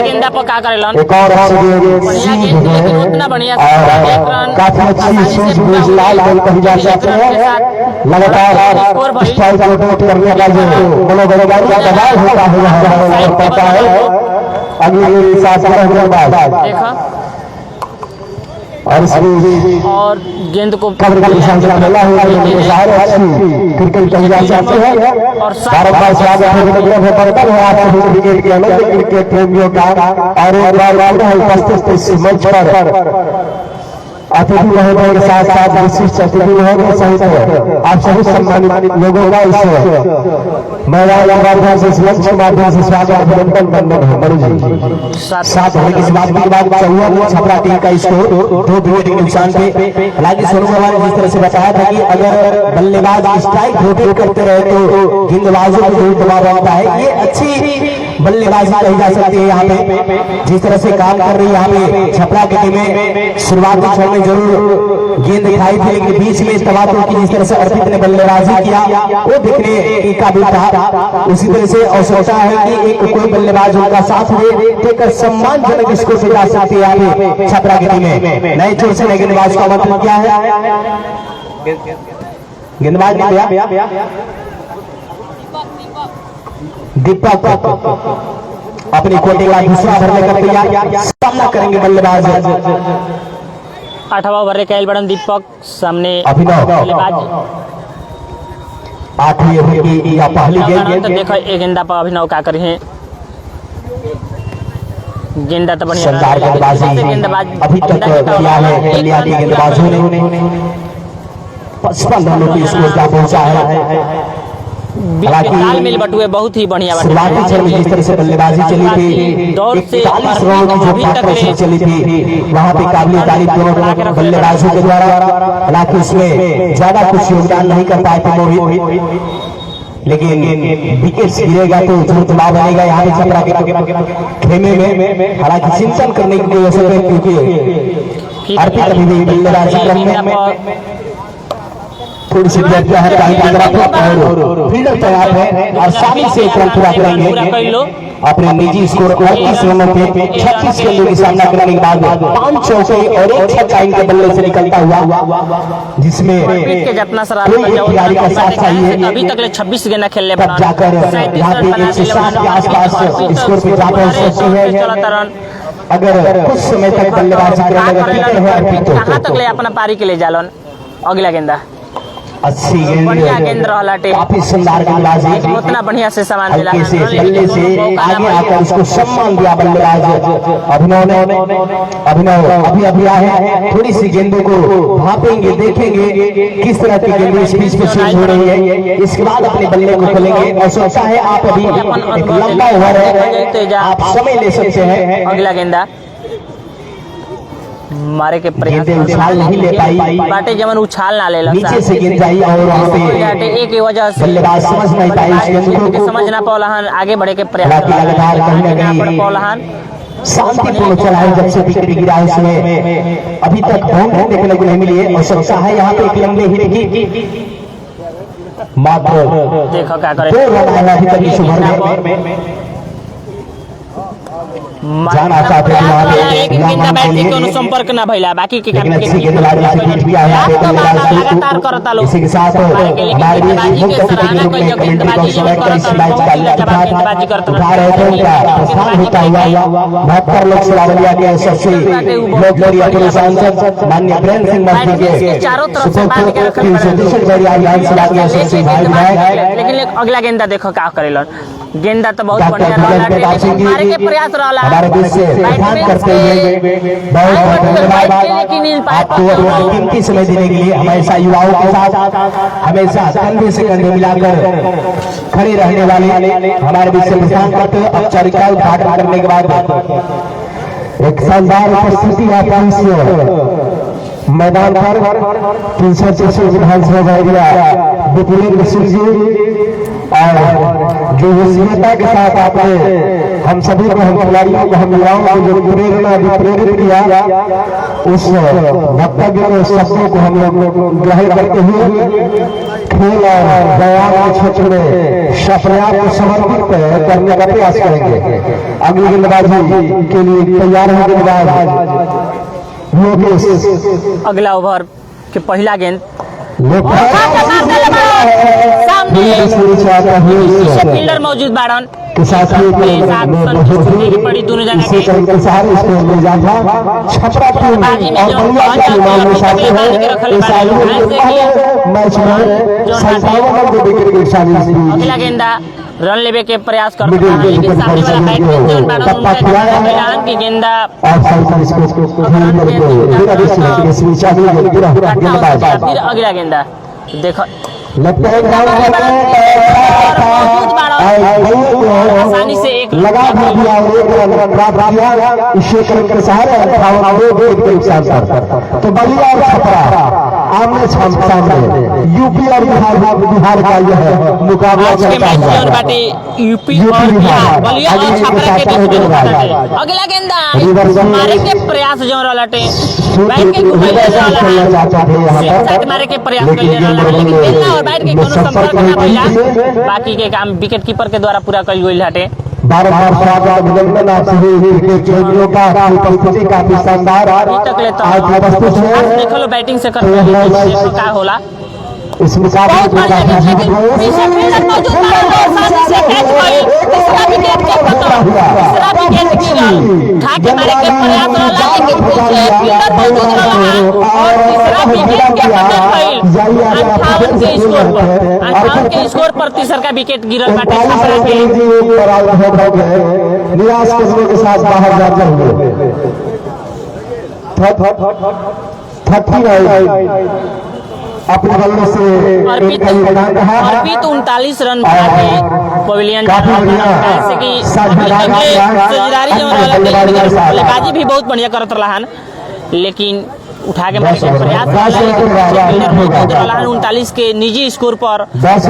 गेंदा पर का करेलन उतना बढ़िया काफी अच्छी लगातार मनोबल का दबाव होता है पता है अगली देखा और गेंद को क्रिकेट प्रेमियों का और उपस्थित मंच पर अतिथि महोदय के साथ साथ विशिष्ट अतिथि महोदय सहित आप सभी सम्मानित लोगों का इस मैदान माध्यम से मंच के माध्यम से स्वागत अभिनंदन करने हैं बड़ू जी। साथ होने के बाद चाहिए छपरा टीम का स्कोर 2 विकेट के नुकसान पे। हालांकि सोनू कुमार ने जिस तरह से बताया था कि अगर बल्लेबाज स्ट्राइक रोटेट करते रहे तो गेंदबाजों को जरूर दबाव रहता है। ये अच्छी बल्लेबाजी कही जा सकती है यहाँ पे जिस तरह से काम कर रही है यहाँ पे छपरा की टीमें। शुरुआती क्षण में जरूर गेंद दिखाई थी लेकिन बीच में तबादलों की जिस तरह से अर्पित ने बल्लेबाजी किया वो देखने की काबिल था। उसी तरह से आवश्यकता है कि एक कोई बल्लेबाज उनका साथ देकर सम्मानजनक स्कोर से जा सकती है यहाँ पे छपरा की टीमें। नए छोर से नए गेंदबाज का मतलब क्या है गेंदबाज ने दिया दीपक अपनी कोटे का दूसरा भरने का तैयार सामना करेंगे बल्लेबाज 8वां ओवर कैल बड़न दीपक सामने अभिनव बल्लेबाज 8वीं ओवर की या पहली गेंद तो देखो एक गेंदा पर अभिनव का करी है गेंदा तो बढ़िया शानदार गेंदबाजी अभी तक किया है कल्याणी गेंदबाजों ने 55 रनों की स्कोर का पहुंचा है। तालमेल बटुए बहुत ही बढ़िया शुरुआती क्षण में जिस तरह से बल्लेबाजी चली थी दौड़ से 41 रनों की जो पार्टनरशिप चली थी वहां पे काबिल तारीफ दोनों बल्लेबाजों के द्वारा। हालांकि उसमें ज्यादा कुछ योगदान नहीं कर पाए थे मोहित लेकिन विकेट गिरेगा तो जोर दबाव बनेगा यहाँ पे छपरा के खेमे में। हालांकि चिंतन करने की कोई असर है क्योंकि अर्पित अभी भी बल्लेबाजी क्रम में थोड़ी सी फील्डर तैयार है और सामने से एक रन पूरा करेंगे अपने निजी स्कोर 38 रनों पे 36 गेंदों की सामना करने के बाद 5 चौके और 1 छक्का इनके बल्ले से निकलता हुआ जिसमें जितना खिलाड़ी का साथ चाहिए। अभी तक 26 गेंद खेलने तब जाकर यहाँ पे 160 के आसपास स्कोर पे जा पहुंच सकते हैं अगर कुछ समय तक बल्लेबाजी करेंगे। कहाँ तक ले अपना पारी के लिए जालन अगला गेंदा 80 बढ़िया गेंद रहला काफी शानदार गेंदबाजी उतना बढ़िया से सामान दिला से बल्ले से आगे आकर उसको सम्मान दिया बल्लेबाज अभिनव अभी आए हैं। थोड़ी सी गेंदों को भापेंगे देखेंगे किस तरह की गेंदें इस बीच में स्विच हो रही है। इसके बाद अपने बल्ले को खोलेंगे और सोचा है आप अभी एक लंबा ओवर है आप समय ले सकते हैं। अगला गेंदा मारे के गेंदे उछाल नहीं ले पाई बाटे जमन उछाल ना ले नीचे से गेंद आई और वहां पे एक वजह से बल्लेबाज समझ नहीं पाई उस गेंद को समझ ना पौलहन आगे बढ़े के प्रयास लगातार कहीं न कहीं पौलहन शांतिपूर्ण चला है। जब से विकेट गिरा उसमें अभी तक बाउंड्री देखने को नहीं मिली है और सोचा है यहाँ पे एक लंबे हिट की मात्र देखो क्या करे 2 रन आया अभी तक इस ओवर में जाना चाहते थे वहाँ पे लेकिन गेंदा बैट के कोनो संपर्क ना भइला बाकी के काम अच्छी गेंदबाजी से जीत भी आया है लगातार करता लोग इसी के साथ हमारे मुख्य अतिथि के रूप में कमेटी को सेलेक्ट कर इस मैच का लिहाज उठा रहे थे उनका प्रस्थान होता हुआ 72 लोकसभा बलिया के सबसे लोकप्रिय पूर्व सांसद माननीय प्रेम सिंह मंत्री के सुपुत्र 363 विधानसभा के सबसे भाई विधायक। लेकिन अगला गेंदा देखो का करेलन गेंदा तो बहुत बढ़िया मारे के प्रयास रहला हमारे देश से प्रस्थान करते हुए बहुत धन्यवाद आपको अपना कीमती समय देने के लिए। हमेशा युवाओं के साथ हमेशा कंधे से कंधे मिलाकर खड़े रहने वाले हमारे बीच से प्रस्थान करते हैं। औपचारिक उद्घाटन करने के बाद एक शानदार उपस्थिति मैदान पर 366 विधानसभा एरिया विपुल सिंह जी और जो योग्यता के साथ आपने हम सभी को हम खिलाड़ियों को हम युवाओं को जो प्रेरणा प्रेरित किया उस वक्तव्य के शब्दों को हम लोग ग्रहण करते हुए खेल और व्यायाम के क्षेत्र में अपने आप को समर्पित करने का प्रयास करेंगे। अगली गेंदबाजी के लिए तैयार है गेंदबाज अगला ओवर के पहला गेंद फील्डर मौजूद बाड़न के साथ ही पड़ी दोनों जगह के अगला गेंदा रन लेवे के प्रयास करते हैं लेकिन सामने वाला बैट्समैन जॉन बाड़न ऐलान की गेंदा फिर अगला गेंदा देखो आसानी से एक लगा दिया के सहारे तो बलिया और छपरा आमने सामने यूपी और बिहार का यह मुकाबला चलता है। यूपी और बिहार बलिया और छपरा के बीच में अगला गेंदा मारे के प्रयास जो रहलटे बैट के मारे के प्रयास लेकिन गेंदा और बैट के कोनो संपर्क ना भइला बाकी के काम विकेट कीपर के द्वारा पूरा कइल गइल हटे। बार-बार स्वागत अभिनंदन आप सभी क्रिकेट प्रेमियों का उपस्थिति काफी शानदार देखो लो बैटिंग से करते का होला इस मुकाबले स्कोर पर तीसरा का विकेट गिरल निराश करने के साथ बाहर जाते हुए 30 अपने बल्ले से अर्पित 39 रन पवेलियन बल्लेबाजी भी बहुत बढ़िया करत रहन लेकिन उठा के मारे के प्रयास 39 के निजी स्कोर पर 10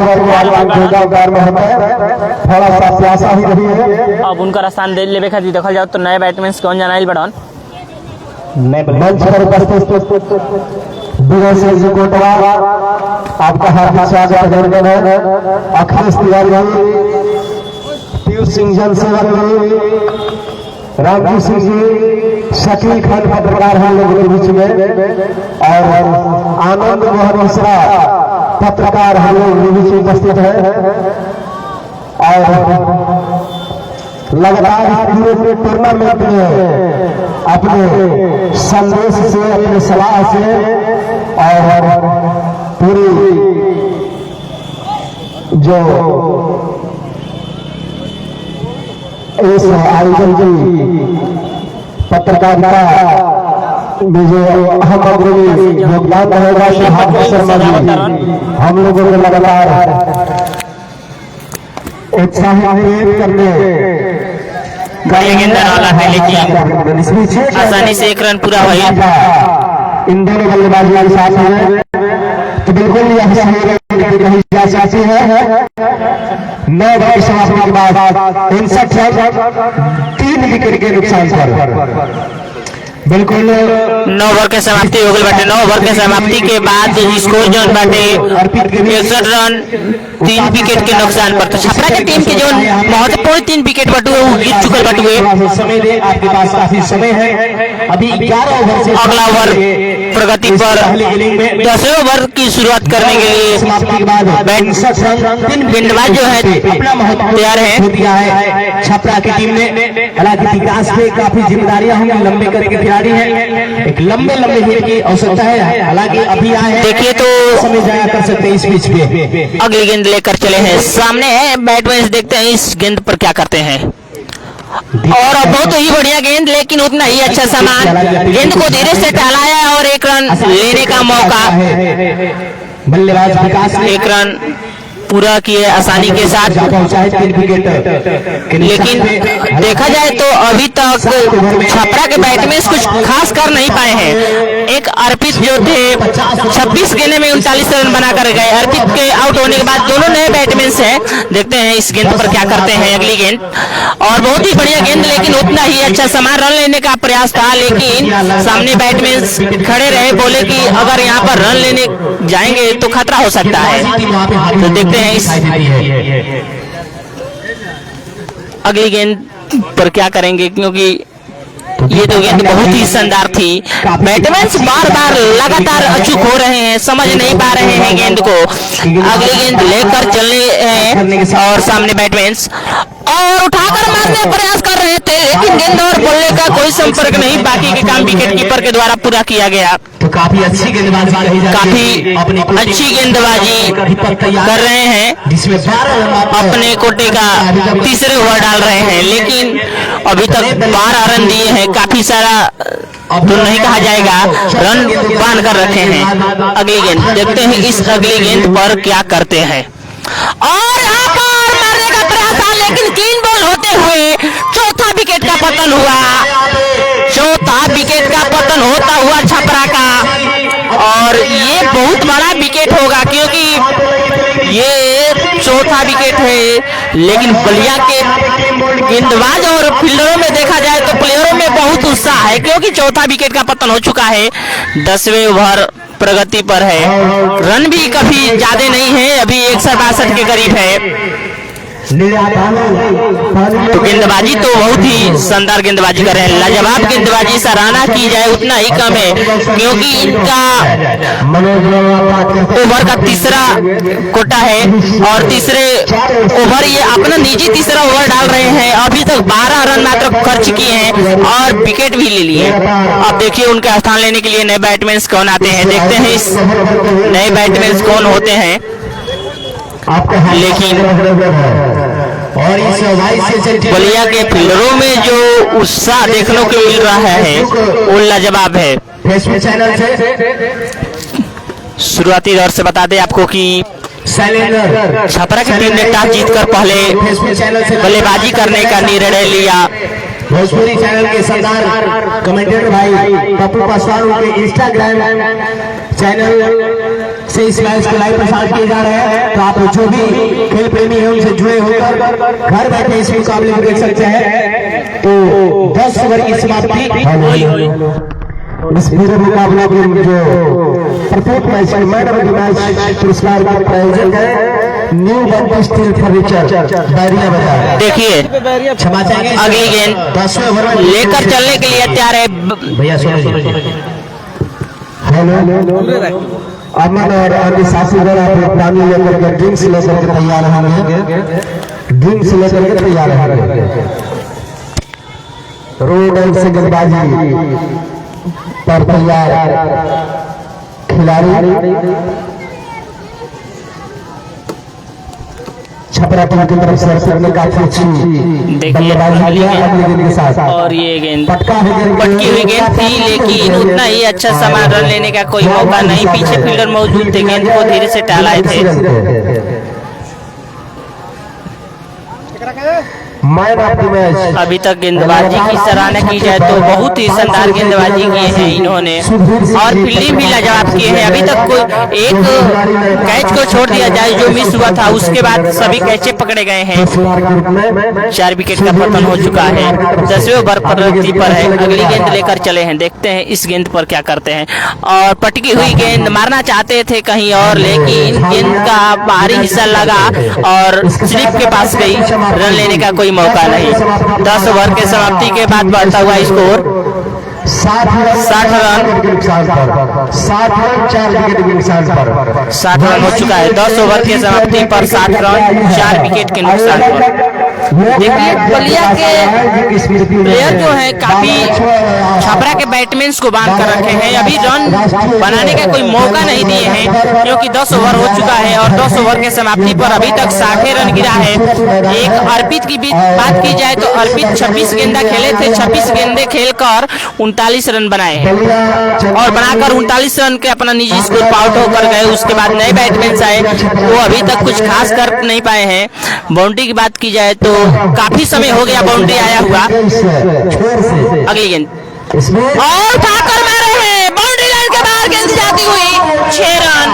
अब उनका स्थान दे लेवे खातिर देखल जाओ तो नए बैट्समैन कौन जानाइल बड़न मंच पर उपस्थित विजय सिंह जी कोटवा आपका हार्दिक स्वागत है। अखिलेश तिवारी पीयूष सिंह जनसेवक रामजी सिंह जी शकील खान पत्रकार हम लोगों के बीच में और आनंद मोहन मिश्रा पत्रकार हम लोग के बीच में उपस्थित है और लगातार पूरे टूर्नामेंट में अपने संदेश से अपने सलाह से और पूरी जो इस आयोजन की पत्रकारिता में जो अहम अग्रणी योगदान रहेगा सुभाष शर्मा जी हम लोगों को लगातार उत्साहित करने गेंदा वाला है लेकिन आसानी से एक रन पूरा हुआ इन दोनों बल्लेबाजी के साथ है तो बिल्कुल यह कही जा सकती है 9 ओवर समाप्ति के बाद 59 रन 3 विकेट के नुकसान पर बिल्कुल 9 ओवर के समाप्ति हो गई बाटे। 9 ओवर के समाप्ति के बाद स्कोर जो बाटे 61 रन 3 विकेट के नुकसान पर। तो छपरा के टीम के जो महत्वपूर्ण 3 विकेट बटुए वो जीत चुकल बटुए। समय दे, आपके पास काफी समय है। अभी 11 ओवर से अगला ओवर प्रगति पर 10वें ओवर की शुरुआत करने के लिए समाप्ति के बाद गेंदबाज जो है तैयार है। दिया है छपरा की टीम ने। हालांकि विकास में काफी जिम्मेदारियां होंगी, लंबे कद के खिलाड़ी हैं, एक लंबे हिट की आवश्यकता है। हालांकि अभी आए हैं, देखिए तो समय जाया कर सकते हैं इस पिच पे। अगली गेंद लेकर चले हैं, सामने है बैटमैन, देखते हैं इस गेंद पर क्या करते हैं। और बहुत ही बढ़िया गेंद, लेकिन उतना ही अच्छा सामान, गेंद को धीरे से टहलाया और 1 रन लेने का मौका। बल्लेबाज विकास ने 1 रन पूरा किए आसानी के साथ। पहुंचा है 3 विकेट। लेकिन देखा जाए तो अभी तक छपरा के बैटमैन कुछ खास कर नहीं पाए हैं। एक अर्पित जो थे 26 गेंद में 39 रन बनाकर गए। अर्पित के आउट होने के बाद दोनों नए बैटमैन हैं, देखते हैं इस गेंद पर क्या करते हैं। अगली गेंद और बहुत ही बढ़िया गेंद, लेकिन उतना ही अच्छा समान, रन लेने का प्रयास था, लेकिन सामने बैटमैन खड़े रहे, बोले कि अगर यहाँ पर रन लेने जाएंगे तो खतरा हो सकता है। तो देखते हैं इस अगली गेंद पर क्या करेंगे, क्योंकि ये तो गेंद बहुत ही शानदार थी। बैटमैन बार बार लगातार अचूक हो रहे हैं, समझ नहीं पा रहे हैं गेंद को। अगली गेंद लेकर चलने हैं और सामने बैटमैन और उठाकर मारने का प्रयास कर रहे थे, लेकिन गेंद और बल्ले का कोई संपर्क नहीं। बाकी के काम विकेट कीपर के द्वारा पूरा किया गया। तो काफी अच्छी गेंदबाजी काफी अच्छी गेंदबाजी कर रहे हैं, जिसमें 12 अपने कोटे का तीसरे ओवर डाल रहे हैं, लेकिन अभी तक 12 रन दिए हैं। काफी सारा तो नहीं कहा जाएगा, रन बांध कर रखे हैं। अगली गेंद देखते हैं इस अगली गेंद पर क्या करते हैं। और यहाँ पर मारने का प्रयास था, लेकिन 3 बॉल होते हुए चौथा विकेट का पतन हुआ। चौथा विकेट का पतन होता हुआ छपरा का, और ये बहुत बड़ा विकेट होगा, क्योंकि ये चौथा विकेट है। लेकिन बलिया के गेंदबाज और फील्डरों में देखा जाए तो प्लेयरों में बहुत उत्साह है, क्योंकि चौथा विकेट का पतन हो चुका है। 10वें ओवर प्रगति पर है, रन भी काफी ज्यादा नहीं है, अभी 162 के करीब है। तो गेंदबाजी तो बहुत ही शानदार गेंदबाजी कर रहे हैं, लाजवाब गेंदबाजी, सराहना की जाए उतना ही कम है, क्योंकि इनका ओवर का तीसरा कोटा है और तीसरे ओवर ये अपना निजी तीसरा ओवर डाल रहे हैं। अभी तक 12 रन मात्र खर्च किए हैं और विकेट भी ले लिए। अब देखिए उनका स्थान लेने के लिए नए बैटमैन कौन आते हैं, देखते हैं इस नए बैटमैन कौन होते हैं। लेकिन और इस बलिया के फील्डरों में जो उत्साह देखने को मिल रहा है वो लाजवाब है। फेसबुक चैनल से शुरुआती दौर से बता दें आपको कि छपरा की टीम ने टॉस जीतकर पहले बल्लेबाजी करने का निर्णय लिया। भोजपुरी चैनल के सरदार कमेंटेटर भाई पप्पू पासवान उनके इंस्टाग्राम चैनल से इस मैच को लाइव प्रसारित किए जा रहे हैं। तो आप जो भी खेल प्रेमी हैं उनसे जुड़े होकर घर बैठे इस मुकाबले को देख सकते हैं। तो 10 ओवर की समाप्ति इस पूरे मुकाबले के जो प्रत्येक मैच में मैन ऑफ द मैच पुरस्कार का प्रायोजक है new Bunty steel furniture Bairia बाजार। देखिए क्षमा चाहेंगे, अगली गेंद 10वें ओवर में लेकर चलने के लिए तैयार है। भैया हेलो अमन और अन्य साथी वगैरह पानी लेकर के ड्रिंक्स लेकर के तैयार होंगे, ड्रिंक्स लेकर के तैयार होंगे। रोड एंड से गेंदबाजी पर तैयार खिलाड़ी छपरा टीम की तरफ से सबने काफी अच्छी बल्लेबाजी किया अगली गेंद के साथ। और ये गेंद पटकी हुई गेंद थी, लेकिन उतना ही अच्छा सामान, रन लेने का कोई मौका नहीं। पीछे फील्डर मौजूद थे, गेंद को धीरे से टहलाए थे। Man of the match. अभी तक गेंदबाजी की सराहना की जाए तो बहुत ही शानदार गेंदबाजी की है इन्होंने, और फील्डिंग भी लाजवाब की है। अभी तक कोई एक कैच को छोड़ दिया जाए जो मिस हुआ था, उसके बाद सभी कैचे पकड़े गए हैं। 4 विकेट का पतन हो चुका है। 10वें ओवर पर रफ्ती पर है, अगली गेंद लेकर चले हैं, देखते हैं इस गेंद पर क्या करते हैं। और पटकी हुई गेंद मारना चाहते थे कहीं और, लेकिन गेंद का बाहरी हिस्सा लगा और स्लिप के पास गई, रन लेने का कोई मौका नहीं। 10 ओवर के समाप्ति के बाद बढ़ता हुआ स्कोर 60 रन 60 रन 4 विकेट के नुकसान पर 60 रन हो चुका है। 10 ओवर के समाप्ति पर 60 रन 4 विकेट के नुकसान पर। देखिए बलिया के प्लेयर जो है काफी छपरा के बैट्समैन को बांध कर रखे हैं, अभी रन बनाने का कोई मौका नहीं दिए हैं, क्योंकि 10 ओवर हो चुका है और 10 ओवर के समाप्ति पर अभी तक 60 रन गिरा है। एक अर्पित की भी बात की जाए तो अर्पित 26 गेंदा खेले थे, 26 गेंदे खेलकर 39 रन बनाए हैं और बनाकर 39 रन के अपना निजी स्कोर आउट होकर गए। उसके बाद नए बैट्समैन आए, वो अभी तक कुछ खास कर नहीं पाए हैं। बाउंड्री की बात की जाए तो काफी समय हो गया बाउंड्री आया हुआ। अगली गेंद और उठाकर मारे हैं, बाउंड्री लाइन के बाहर गेंद जाती हुई 6 रन।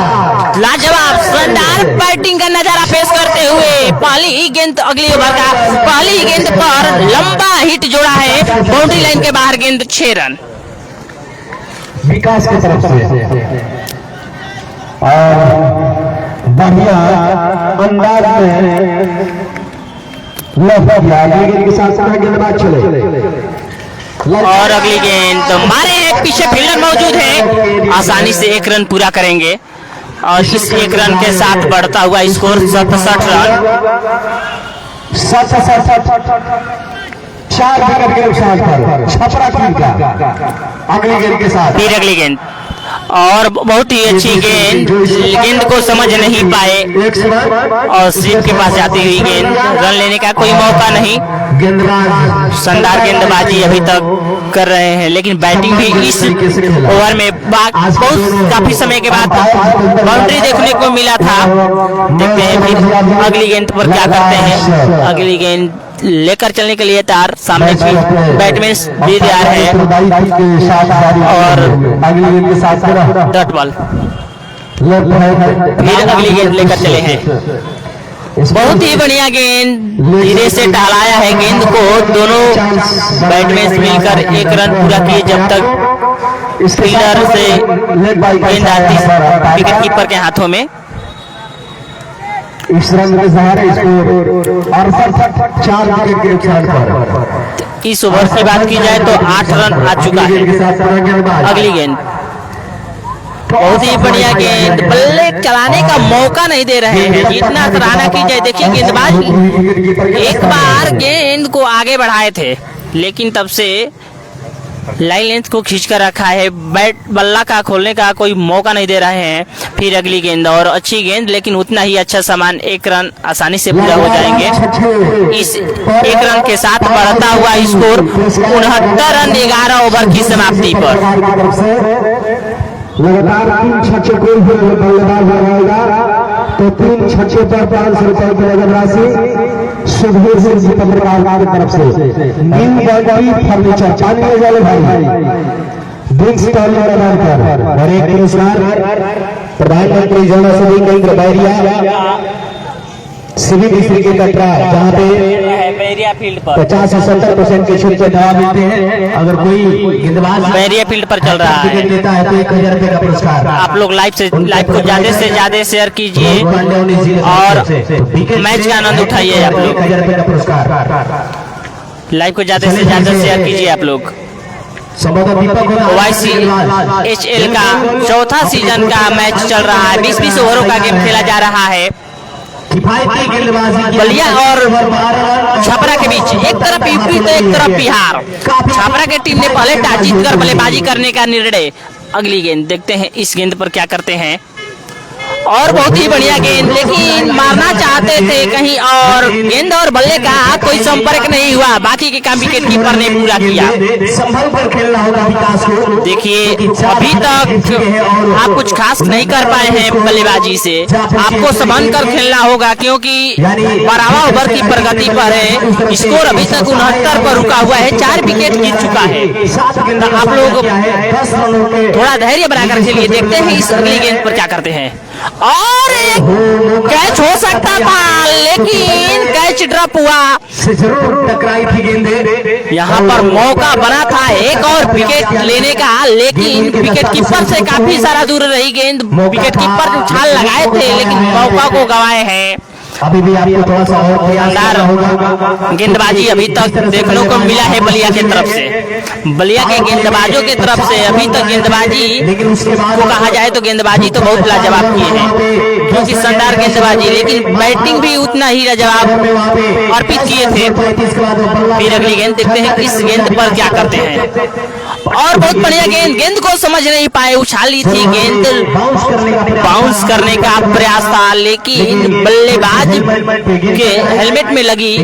लाजवाब शानदार बैटिंग का नजारा पेश करते हुए पहली ही गेंद, अगली ओवर का पहली ही गेंद पर लंबा हिट जोड़ा है, बाउंड्री लाइन के बाहर गेंद 6 रन। विकास की तरफ से और बढ़िया अंदाज में के साथ गेंदबाज चले और अगली गेंद तो मारे एक पीछे फील्डर मौजूद है, आसानी से 1 रन पूरा करेंगे और इस 1 रन के साथ बढ़ता हुआ स्कोर 67 रन। 4 विकेट के नुकसान पर छपरा टीम का अगली गेंद के साथ फिर अगली गेंद और बहुत ही अच्छी गेंद, गेंद को समझ नहीं पाए और स्लिप के पास जाती हुई गेंद, रन लेने का कोई मौका नहीं। शानदार गेंदबाजी अभी तक कर रहे हैं, लेकिन बैटिंग भी इस ओवर में बहुत काफी समय के बाद बाउंड्री देखने को मिला था। देखते हैं फिर अगली गेंद पर क्या करते हैं। अगली गेंद लेकर चलने के लिए तैयार, सामने की बैट्समैन भी तैयार है और डॉट बॉल। फिर अगली गेंद लेकर चले हैं, बहुत ही बढ़िया गेंद, धीरे से टहलाया है गेंद को, दोनों बैट्समैन मिलकर 1 रन पूरा किए जब तक फील्डर से गेंद आती विकेट कीपर के हाथों में। इस रन के सहारे स्कोर 4 विकेट के नुकसान पर। इस ओवर की बात की जाए तो 8 रन आ चुका है। अगली गेंद बहुत ही बढ़िया गेंद, बल्ले चलाने का मौका नहीं दे रहे हैं, जितना सराहना की जाए। देखिए गेंदबाज एक बार गेंद को आगे बढ़ाए थे, लेकिन तब से लाइन लेंथ को खींच कर रखा है, बैट बल्ला का खोलने का कोई मौका नहीं दे रहे हैं। फिर अगली गेंद और अच्छी गेंद, लेकिन उतना ही अच्छा सामान, 1 रन आसानी से पूरा हो जाएंगे। इस 1 रन के साथ बढ़ता हुआ स्कोर 69 रन 11 ओवर की समाप्ति पर। लगातार 3 छक्के कोई भी बल्लेबाज लगाएगा तो 3 छक्के पर 500 रुपए की नगद राशि सुधीर सिंह जी पत्रकार की तरफ से न्यू बॉडी फर्नीचर पानी वाले भाई ड्रिंक्स स्टॉल पर और एक पुरस्कार प्रधानमंत्री जन औषधि केंद्र बैरिया सिविल डिस्ट्रिक्ट के कटरा, जहाँ पे बैरिया फील्ड पर 50 से 70% की छूट पे दवा मिलते हैं। अगर कोई गेंदबाज बैरिया फील्ड पर चल रहा है, लेता है तो 1000 रुपए का पुरस्कार। आप लोग लाइव को ज्यादा से ज्यादा शेयर कीजिए और मैच का आनंद उठाइए। आप लोग 1000 रुपए का पुरस्कार लाइव को ज्यादा से ज्यादा शेयर कीजिए। आप लोग YCHL का चौथा सीजन का मैच चल रहा है, 20-20 ओवरों का गेम खेला जा रहा है। बलिया और छपरा के बीच, एक तरफ यूपी तो एक तरफ बिहार। छपरा के टीम ने पहले टॉस जीतकर बल्लेबाजी करने का निर्णय। अगली गेंद देखते हैं इस गेंद पर क्या करते हैं और बहुत ही बढ़िया गेंद, लेकिन मारना चाहते थे कहीं और, गेंद और बल्ले का कोई संपर्क नहीं हुआ। बाकी के काम विकेट कीपर ने पूरा किया। संभल कर खेलना होगा विकास को। देखिए अभी तक आप कुछ खास नहीं कर पाए हैं बल्लेबाजी से, आपको संभल कर खेलना होगा क्योंकि 12वां ओवर की प्रगति पर है। स्कोर अभी तक 69 पर रुका हुआ है, 4 विकेट गिर चुका है। तो आप लोग थोड़ा धैर्य बनाकर खेलिए, देखते हैं इस अगली गेंद पर क्या करते हैं। और एक कैच हो सकता था लेकिन कैच ड्रॉप हुआ। टकराई थी गेंद, यहाँ पर मौका बना था एक और विकेट लेने का, लेकिन विकेट कीपर से काफी सारा दूर रही गेंद। विकेट कीपर उछाल लगाए थे लेकिन मौका को गंवाए हैं। अभी भी आपको थोड़ा सा और प्रयास होगा। गेंदबाजी अभी तक देखने को मिला है बलिया की तरफ से, बलिया के गेंदबाजों की तरफ से अभी तक गेंदबाजी को कहा जाए तो गेंदबाजी तो बहुत लाजवाब किए हैं, क्योंकि शानदार गेंदबाजी, लेकिन बैटिंग भी उतना ही लाजवाब अर्पित किए थे। फिर अगली गेंद देखते हैं इस गेंद पर क्या करते हैं। और बहुत बढ़िया गेंद, गेंद को समझ नहीं पाए, उछाली थी गेंद, बाउंस करने का प्रयास था लेकिन बल्लेबाज के हेलमेट में लगी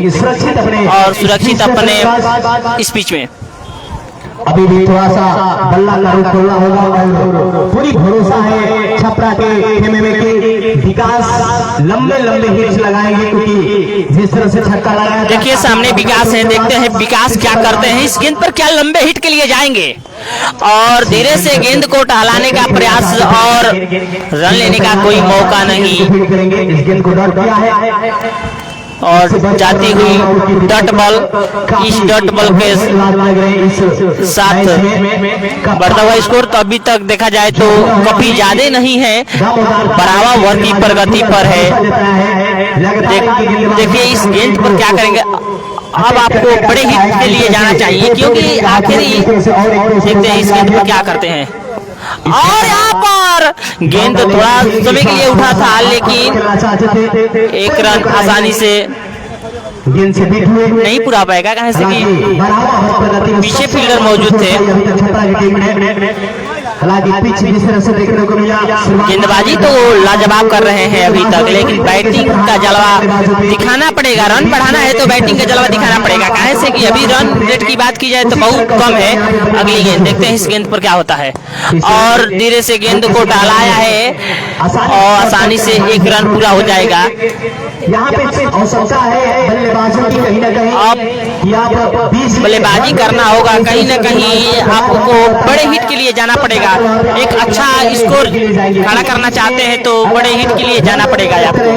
और सुरक्षित अपने स्पीच में। अभी भी थोड़ा सा बल्ला का रुख खोलना होगा और पूरी भरोसा है छपरा के खेमे में कि विकास लंबे लंबे हिट्स लगाएंगे, क्योंकि जिस तरह से छक्का लगाया। देखिए सामने विकास है, देखते हैं विकास क्या करते हैं, इस गेंद पर क्या लंबे हिट के लिए जाएंगे और धीरे से गेंद को टहलाने का प्रयास और रन लेने का कोई मौका नहीं। इस गेंद को डॉट किया है और जाती हुई डॉट बॉल, इस डॉट बॉल के साथ बढ़ता हुआ स्कोर तो अभी तक देखा जाए तो काफी ज्यादा नहीं है, 12वां ओवर की प्रगति पर है। देखिए इस गेंद पर क्या करेंगे। अब आपको बड़े हिट के लिए जाना चाहिए क्योंकि आखिरी देखते हैं इस गेंद पर क्या करते हैं। और यहाँ पर गेंद थोड़ा समय के लिए उठा था लेकिन एक रन आसानी से नहीं पूरा पाएगा, कहीं से कि पीछे फील्डर मौजूद थे। गेंदबाजी तो लाजवाब कर रहे हैं अभी तक, लेकिन बैटिंग का जलवा दिखाना पड़ेगा। रन बढ़ाना है तो बैटिंग का जलवा दिखाना पड़ेगा, कहे से कि अभी रन रेट की बात की जाए तो बहुत कम है। अगली गेंद देखते हैं इस गेंद पर क्या होता है। और धीरे से गेंद को टहलाया है और आसानी से एक रन पूरा हो जाएगा। यहाँ पे आवश्यकता है बल्लेबाजों की कहीं ना कहीं बल्लेबाजी करना होगा, कहीं ना कहीं आपको बड़े हिट के लिए जाना पड़ेगा। एक अच्छा स्कोर खड़ा करना चाहते हैं तो बड़े हिट के लिए जाना पड़ेगा आपको। ये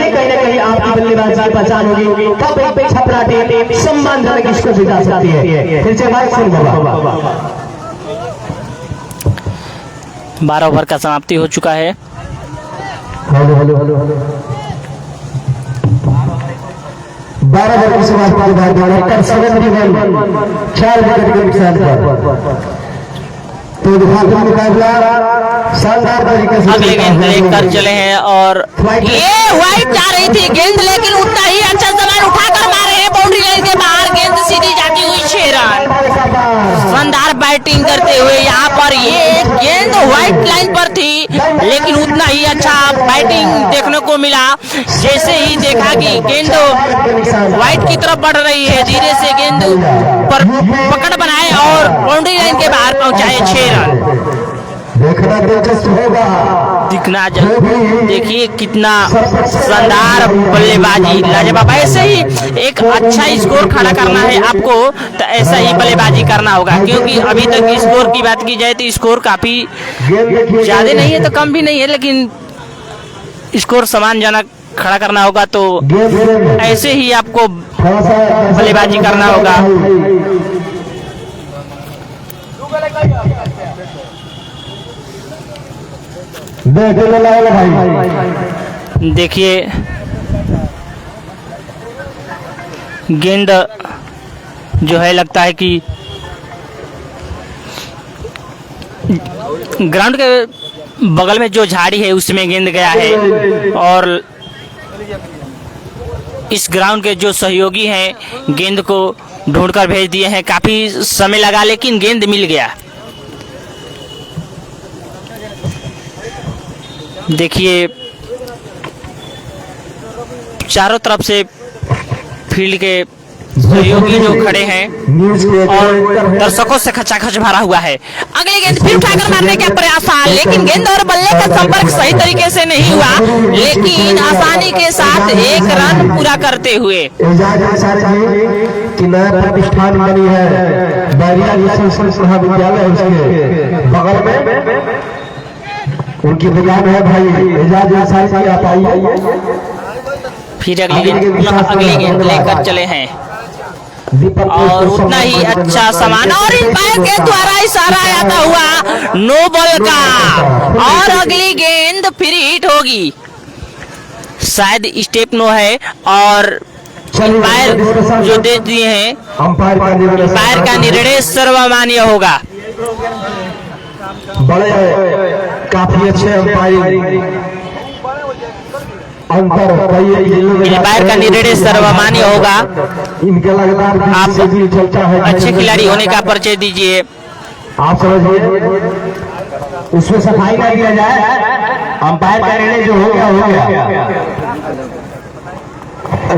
कहीं ना कहीं आपकी बल्लेबाजी की पहचान होगी, कब एक छपरा टीम सम्मानजनक इसको जिता सकती है। फिर से बात सुन बाबा। 12 ओवर का समाप्ति हो चुका है। हेलो 12 ओवर की समाप्ति के बाद कर 4 विकेट के नुकसान पर तो मुकाबला शानदार तरीके से अगले गेंद लेकर चले हैं और ये व्हाइट जा रही थी गेंद, लेकिन उतना ही अच्छा सामान उठाकर मारे हैं बाउंड्री लाइन के बाहर। गेंद सीधी जाती हुई 6 रन। शानदार बैटिंग करते हुए यहाँ पर ये गेंद व्हाइट लाइन पर थी लेकिन उतना ही अच्छा बैटिंग देखने को मिला। जैसे ही देखा कि गेंद व्हाइट की तरफ बढ़ रही है, धीरे से गेंद पर पकड़ बनाए और बाउंड्री लाइन के बाहर पहुंचाए 6 रन। देखना दिलचस्प होगा, दिखना देखिए कितना शानदार बल्लेबाजी, लाजवाब। ऐसे ही एक अच्छा स्कोर खड़ा करना है आपको तो ऐसा ही बल्लेबाजी करना होगा, क्योंकि अभी तक स्कोर की बात की जाए तो स्कोर काफी ज्यादा नहीं है तो कम भी नहीं है, लेकिन स्कोर सम्मानजनक खड़ा करना होगा तो ऐसे ही आपको बल्लेबाजी करना होगा। देखिए गेंद जो है लगता है कि ग्राउंड के बगल में जो झाड़ी है उसमें गेंद गया है और इस ग्राउंड के जो सहयोगी हैं गेंद को ढूंढकर भेज दिए हैं। काफी समय लगा लेकिन गेंद मिल गया। देखिए चारों तरफ से फील्ड के सहयोगी जो खड़े हैं और दर्शकों से खचाखच भरा हुआ है। अगली गेंद फिर उठाकर मारने का प्रयास था, लेकिन गेंद और बल्ले का संपर्क सही तरीके से नहीं हुआ, लेकिन आसानी के साथ एक रन पूरा करते हुए एजाज अंसारी जी की नया प्रतिष्ठान बनी है बैरिया संस्कृत महाविद्यालय, उसके बगल में उनकी दुकान है भाई एजाज अंसारी जी, आप आइए। फिर अगली गेंद लेकर चले हैं और उतना ही अच्छा सामान और अंपायर के द्वारा इशारा आता हुआ नो बॉल का, और अगली गेंद फिर हिट होगी। शायद स्टेप नो है और अंपायर जो दे दिए हैं, अंपायर का निर्णय सर्वमान्य होगा। बड़े काफी अच्छे अंपायर अंपायर का निर्णय सर्वमान्य होगा। इनके लगातार आप अच्छे खिलाड़ी होने का परिचय दीजिए। आप समझिए, उसमें सफाई कर दिया जाए, अंपायर का निर्णय जो हो गया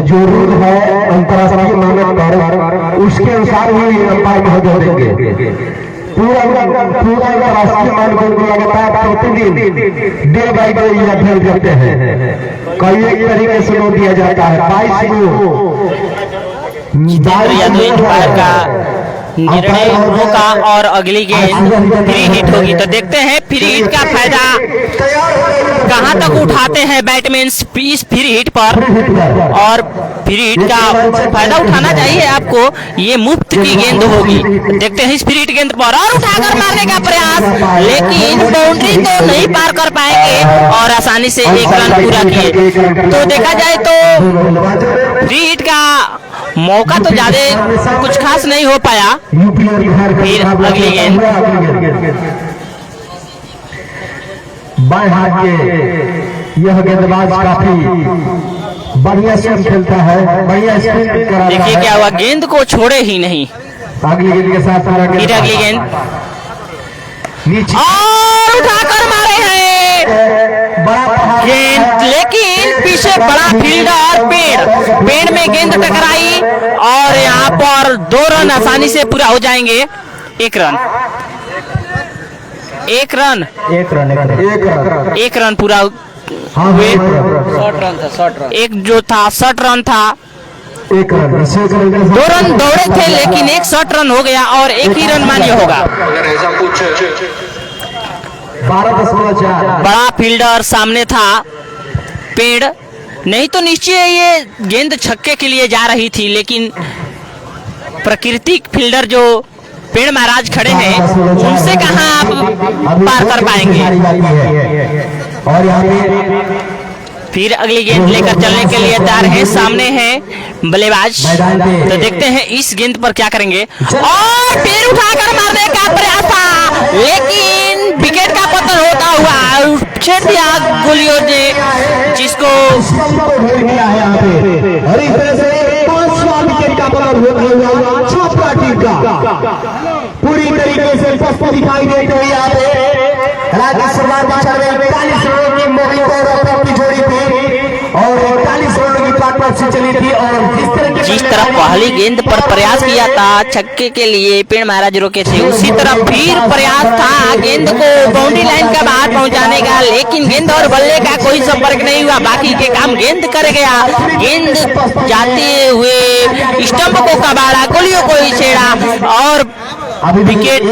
जो रूल है अंतर्राष्ट्रीय मानक पर, उसके अनुसार ही अंपायर महोदय देंगे। पूरा अंतर्राष्ट्रीय मानकों को लगातार प्रतिदिन डे बाई डे अध्ययन करते हैं। कई एक तरीके से नोट दिया जाता है। 22 अंपायर का निर्णय होगा और अगली गेंद फ्री हिट होगी। तो देखते हैं फ्री हिट का फायदा कहां तक उठाते हैं बैट्समैन इस फ्री हिट पर, और फ्री हिट का फायदा उठाना चाहिए आपको। ये मुफ्त की गेंद होगी। देखते हैं इस फ्री हिट गेंद पर और उठाकर मारने का प्रयास, लेकिन बाउंड्री को नहीं पार कर पाएंगे और आसानी से एक रन पूरा किए। तो देखा जाए तो फ्री हिट का मौका तो ज्यादा कुछ खास नहीं हो पाया। फिर अगली गेंद बाएं हाथ के यह गेंदबाज काफी बढ़िया स्पिन खेलता है, बढ़िया स्पिन करा। देखिए क्या हुआ, गेंद को छोड़े ही नहीं। अगली गेंद के साथ फिर अगली गेंद नीचे और उठाकर मारे हैं गेंद, लेकिन पीछे बड़ा फील्डर पेड़ में गेंद टकराई और यहाँ पर 2 रन आसानी से पूरा हो जाएंगे। एक रन पूरा हुए। एक जो था 60 रन था, 2 रन दौड़े थे लेकिन एक 60 रन हो गया और एक ही रन मान्य होगा। बड़ा फील्डर सामने था, पेड़ नहीं तो निश्चय ये गेंद छक्के के लिए जा रही थी, लेकिन प्राकृतिक फील्डर जो पेड़ महाराज खड़े हैं उनसे कहां आप पार कर पाएंगे। और यहाँ फिर अगली गेंद लेकर चलने के लिए तैयार है, सामने है बल्लेबाज। तो देखते हैं इस गेंद पर क्या करेंगे, और फिर उठाकर मारने का प्रयास था, लेकिन विकेट का पतन होता हुआ छेड़ दिया गोलियों ने, जिसको पूरी तरीके से स्पष्ट दिखाई देते हुए यहाँ पे राज्य सरकार 41 रनों की मौके पर अपनी जोड़ी थी और 41 रनों की पार्टनरशिप से चली थी। और जिस तरह पहली गेंद पर प्रयास किया था छक्के के लिए पेड़ महाराज रोके थे, उसी तरह फिर प्रयास था गेंद को बाउंड्री लाइन का बाहर पहुंचाने का, लेकिन गेंद और बल्ले का कोई संपर्क नहीं हुआ। बाकी के काम गेंद कर गया, गेंद जाते हुए स्टंप को कबाड़ा, गोलियों को ही छेड़ा और विकेट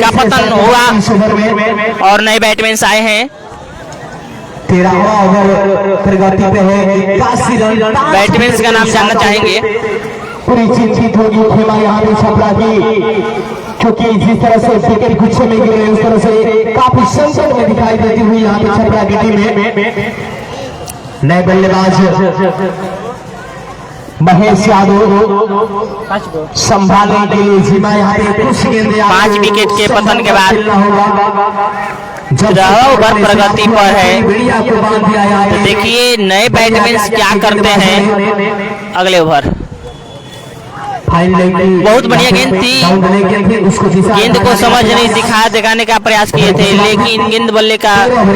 का पतन हुआ और नए बैट्समैन आए हैं। 13वां ओवर प्रगति पे है, बैट्समैन का नाम जानना चाहेंगे। पूरी जीत होगी खेला यहाँ पे छपरा की, क्योंकि जिस तरह से विकेट गुच्छे में गिरे उस तरह से काफी संकट में दिखाई देती हुई यहाँ पे छपरा की टीम में। नए बल्लेबाज महेश यादव संभालने के लिए जिम्मा यहाँ पे कुछ गेंदें 5 विकेट के पतन के बाद 15 ओवर प्रगति पर है। तो देखिए नए बैट्समैन क्या करते हैं अगले ओवर। बहुत बढ़िया गेंद थी, गेंद को समझ नहीं दिखाने का प्रयास किए थे, लेकिन गेंद बल्ले का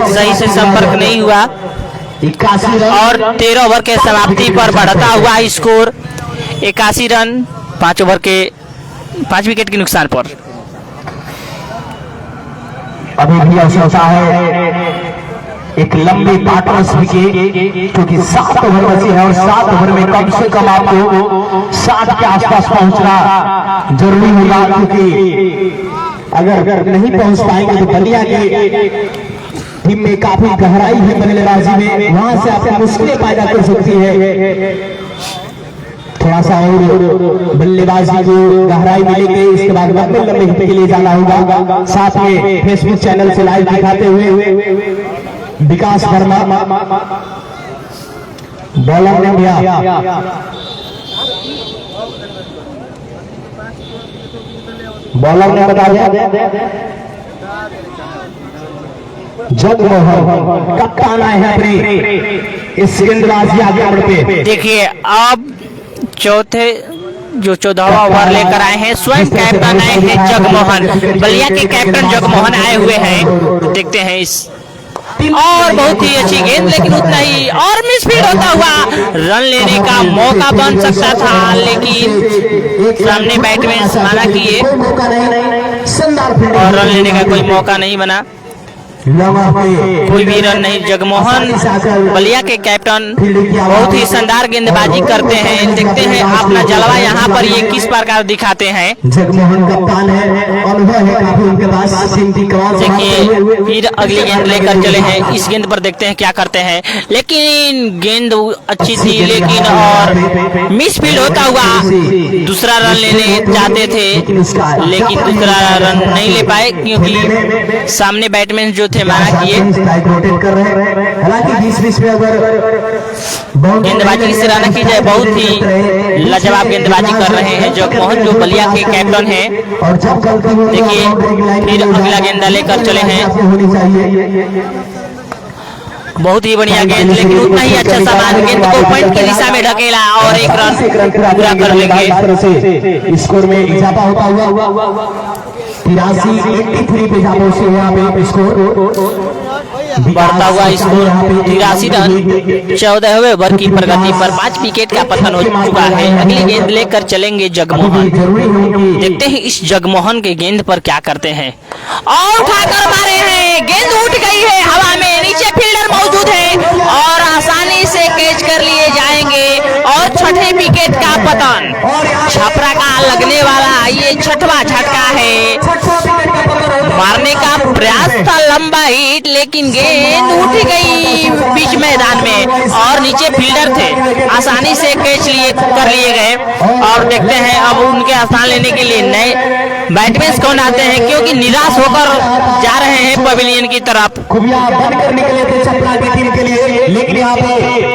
सही से संपर्क नहीं हुआ और 13 ओवर के समाप्ति पर बढ़ता हुआ स्कोर 81 रन 5 ओवर के 5 विकेट के नुकसान पर। अभी भी आवश्यकता है एक लंबी पार्टनरशिप की, क्योंकि 7 ओवर बचे हैं और 7 ओवर में कम से कम आपको 60 के आसपास पहुंचना जरूरी होगा, क्योंकि अगर नहीं पहुंच पाएंगे तो बलिया की टीम में काफी गहराई है बल्लेबाजी में, वहां से आपको मुश्किलें पैदा कर सकती है। थोड़ा सा और बल्लेबाजी को गहराई मिलेगी, इसके बाद लंबे लंबे हिट के लिए जाना होगा। साथ में फेसबुक चैनल से लाइव दिखाते हुए विकास वर्मा बॉलर ने बता दिया जगमोहन कप्तान आए हैं अपने इस गेंदबाजी आक्रमण पे। देखिए अब चौथे जो 14वां ओवर लेकर आए हैं, स्वयं कैप्टन आए हैं जगमोहन, बलिया के कैप्टन जगमोहन आए हुए हैं। देखते हैं इस और बहुत ही अच्छी गेंद, लेकिन उतना ही और मिसफील्ड होता हुआ रन लेने का मौका बन सकता था, लेकिन सामने बैट्समैन माना किए और रन लेने का कोई मौका नहीं बना, कोई भी रन नहीं। जगमोहन बलिया के कैप्टन बहुत ही शानदार गेंदबाजी करते हैं। देखते हैं अपना जलवा यहाँ पर ये किस प्रकार दिखाते हैं। जगमोहन कप्तान है, अनुभव है काफी उनके पास। देखिए फिर अगली गेंद लेकर चले हैं, इस गेंद पर देखते हैं क्या करते हैं, लेकिन गेंद अच्छी थी लेकिन और मिसफील्ड होता हुआ दूसरा रन लेने जाते थे, लेकिन दूसरा रन नहीं ले पाए क्योंकि सामने बैट्समैन जो थे माना किए। हालांकि बीच में अगर गेंदबाजी की सराहना की जाए, बहुत ही लाजवाब गेंदबाजी कर रहे हैं जगमोहन जो बलिया के कैप्टन हैं। देखिए फिर अगला गेंदा लेकर चले हैं, बहुत ही बढ़िया गेंद, लेकिन उतना ही अच्छा सामान, गेंद को पॉइंट की दिशा में ढकेला और एक रन पूरा कर लेंगे। स्कोर में इजाफा होता हुआ 83 पे जा पहुंचे यहाँ पे स्कोर बढ़ता हुआ स्कोर 83 रन 14वें ओवर की प्रगति पर 5 विकेट का पतन हो चुका है। अगली गेंद लेकर चलेंगे जगमोहन, देखते हैं इस जगमोहन के गेंद पर क्या करते हैं और उठाकर मारे हैं, गेंद उठ गई है हवा में, नीचे फील्डर मौजूद है और आसानी से कैच कर लिए जाएंगे और 6ठे विकेट का पतन। छपरा का लगने वाला ये 6वां झटका है, मारने का प्रयास था लंबा हिट, लेकिन गेंद उठ गई बीच मैदान में और नीचे फील्डर थे, आसानी से कैच कर लिए गए। और देखते हैं अब उनके स्थान लेने के लिए नए बैट्समैन कौन आते हैं, क्योंकि निराश होकर जा रहे हैं पवेलियन की तरफ। बंद करने के लिए थे छपरा की टीम के लिए, लेकिन यहाँ पे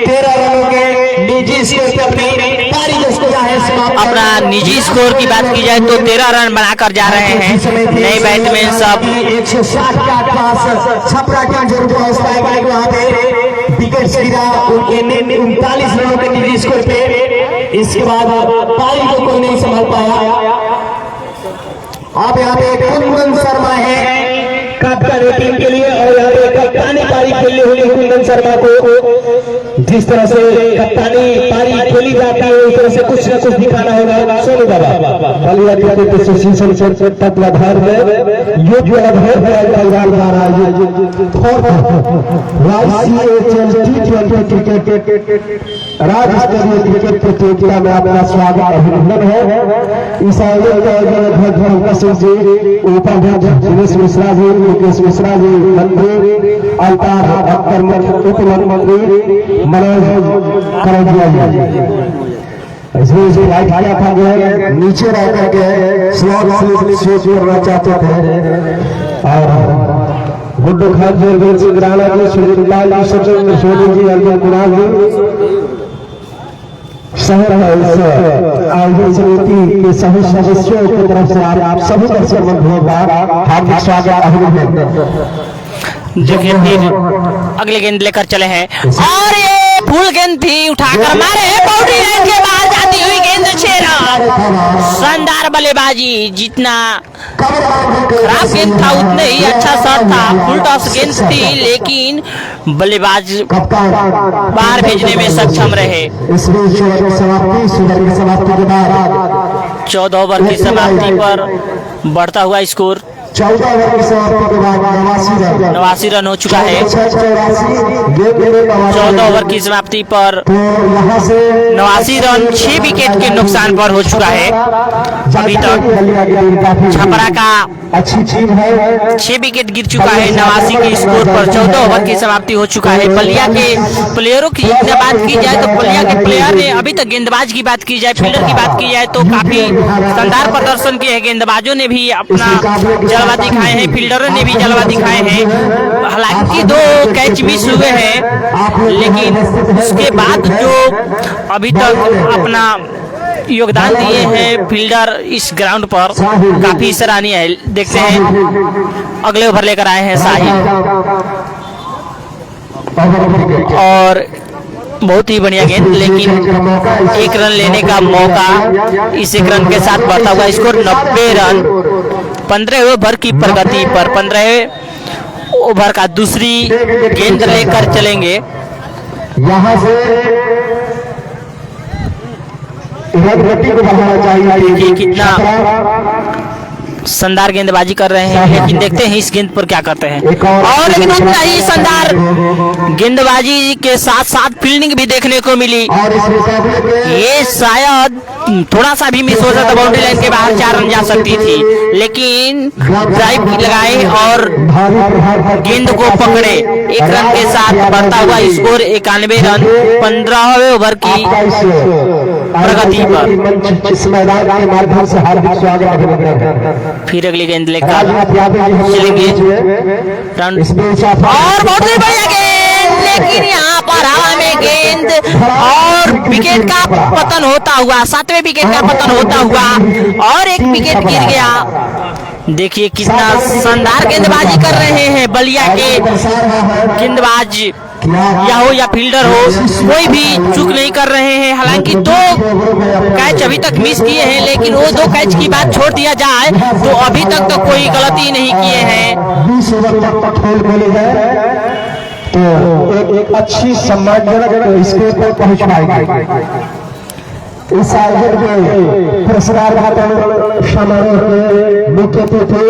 13 रनों के निजी स्कोर पे अपना निजी स्कोर की बात की जाए तो 13 रन बनाकर जा रहे हैं नए बैट्समैन सब। 160 के आसपास छपरा टीम जरूर पहुंच पाएगी, वहाँ पे विकेट गिरा उनके 39 रनों के निजी स्कोर पे। इसके बाद पारी को कोई नहीं संभाल पाया। अब यहाँ पे कुंदन शर्मा है कप्तान टीम के लिए, और यहाँ पे कप्तानी पारी खेलने हुई कुंदन शर्मा को जिस तरह से कप्तानी पारी खेली जाती है उस तरह से कुछ न कुछ दिखाना होगा। सोनू बाबा बलिया तत्वाधान में योग्य परिवार द्वारा राज्य स्तरीय क्रिकेट प्रतियोगिता में आपका स्वागत अभिनंदन है। इस आयोजन का उपाध्यक्ष दिनेश मिश्रा जी, मुकेश मिश्रा जी, मंत्री अल्ताफ अख्तर, उप मंत्री मनोज करजिया जी, इसमें लाइट किया था जो है नीचे रह करके स्लोट करना चाहते थे। और गुड्डू खान जी, वीर सिंह राणा जी, सुनील लाल जी, सचिन सोनी जी, अर्जुन कुमार जी शहर है इस आयोजन समिति के सभी सदस्यों की तरफ से आप सभी दर्शक बंधुओं का हार्दिक स्वागत अभिनंदन। देखिए फिर अगले गेंद लेकर चले हैं और ये फुल गेंद थी, उठाकर मारे बाउंड्री लाइन के बाहर जाती दी हुई गेंद 6 रन। शानदार बल्लेबाजी, जितना खराब गेंद था उतने ही अच्छा शॉट था। फुल टॉस गेंद थी लेकिन बल्लेबाज बाहर भेजने में सक्षम रहे। 14 ओवर की समाप्ति पर बढ़ता हुआ स्कोर 14 ओवर की समाप्ति के बाद 89 रन हो चुका है। 14 ओवर की समाप्ति पर 89 रन 6 विकेट के नुकसान पर हो चुका है। अभी तक छपरा का अच्छी टीम है, 6 विकेट गिर चुका है 89 के स्कोर पर। 14 ओवर की समाप्ति हो चुका है। बलिया के प्लेयरों की बात की जाए तो बलिया के प्लेयर ने अभी तक, गेंदबाज की बात की जाए, फील्डर की बात की जाए तो काफी शानदार प्रदर्शन किए हैं। गेंदबाजों ने भी अपना जलवा दिखाए हैं, फील्डरों ने भी जलवा दिखाए हैं। हालांकि 2 कैच मिस हुए हैं लेकिन उसके बाद जो अभी तक अपना योगदान दिए हैं फील्डर इस ग्राउंड पर काफी सराहनीय है। देखते हैं अगले ओवर लेकर आए हैं साहिल, और बहुत ही बढ़िया गेंद, लेकिन 1 रन लेने का मौका। इस 1 रन के साथ बढ़ता हुआ स्कोर 90 रन। 15 ओवर की प्रगति पर 15 ओवर का दूसरी गेंद लेकर चलेंगे। यहाँ से गति को बढ़ाना चाहिए। देखिए कितना शानदार गेंदबाजी कर रहे हैं, लेकिन देखते हैं इस गेंद पर क्या करते हैं। और लेकिन उतना ही शानदार गेंदबाजी के साथ साथ फील्डिंग भी देखने को मिली। ये शायद थोड़ा सा भी मिस हो जाता, बाउंड्री लाइन के बाहर 4 रन जा सकती थी, लेकिन ड्राइव लगाए और गेंद को पकड़े। 1 रन के साथ बढ़ता हुआ स्कोर 91 रन 15वें ओवर की प्रगति पर। इस मैदान के माध्यम से हार्दिक स्वागत। फिर अगली गेंद लेकर चलेंगे रन, और बहुत ही बढ़िया गेंद, लेकिन यहाँ पर हवा में गेंद और विकेट का पतन होता हुआ, 7वें विकेट का पतन होता हुआ और 1 विकेट गिर गया। देखिए कितना शानदार गेंदबाजी कर रहे हैं बलिया के गेंदबाज, या हो या फील्डर हो, कोई भी चूक नहीं कर रहे हैं। हालांकि 2 कैच अभी तक मिस किए हैं, लेकिन वो 2 कैच की बात छोड़ दिया जाए तो अभी तक तो कोई गलती नहीं किए हैं। 20 ओवर तक खेल खेले हैं तो एक अच्छी सम्मानजनक स्कोर पर पहुंच पाएगी। इस आयोजन के पुरस्कार वितरण समारोह के मुख्य अतिथि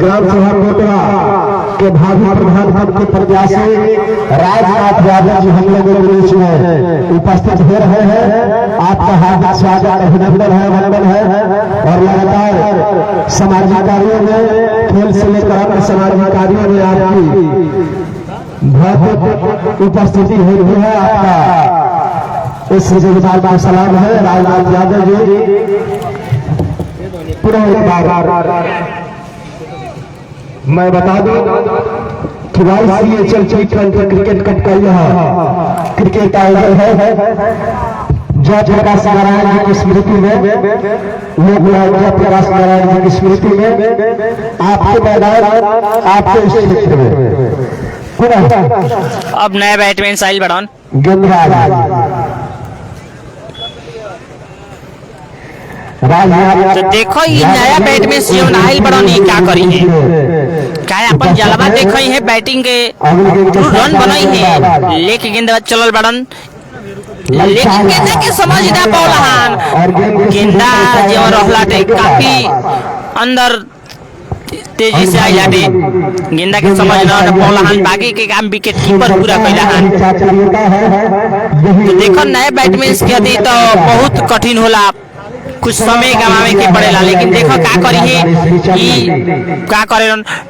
ग्राम सभा कोटवा के भावी प्रधान के प्रत्याशी राजनाथ यादव जी हम लोगों के बीच में उपस्थित हो रहे हैं। आपका हार्दिक स्वागत, अभिनंदन है, वंदन है। और लगातार सामाजिक कार्यों में, खेल से लेकर अन्य सामाजिक कार्यों में आपकी बहुत उपस्थिति हो रही है। आपका इस जिम्मेदार का सलाम है राजनाथ यादव जी। पुनः एक बार मैं बता दूं कि ICHL T20 क्रिकेट कप का यह क्रिकेट आयोजन है जय प्रकाश नारायण जी की स्मृति में, लोक नायक जय प्रकाश नारायण जी की स्मृति में आपके मैदान, आपके इस क्षेत्र में अब नया बैट्समैन साहिल बड़ौन गेंदबाज तो देखो ये नया बैट्समैन साहिल बड़ौन ये क्या करी है, क्या अपन जलवा देखो है बैटिंग के रन बनाई है, लेके गेंदबाज चलल बड़न, लेकिन गेंदा के समझ ना पौलहान, गेंदा जो रहला काफी अंदर तेजी से आई जाते, गेंदा के समझ ना पौलहान, बाकी के काम विकेट कीपर पूरा कैला हन। तो देखो नए बैट्समैन के तो बहुत कठिन होला, कुछ समय गवावे के पड़ेला, लेकिन देखो का करी है का करे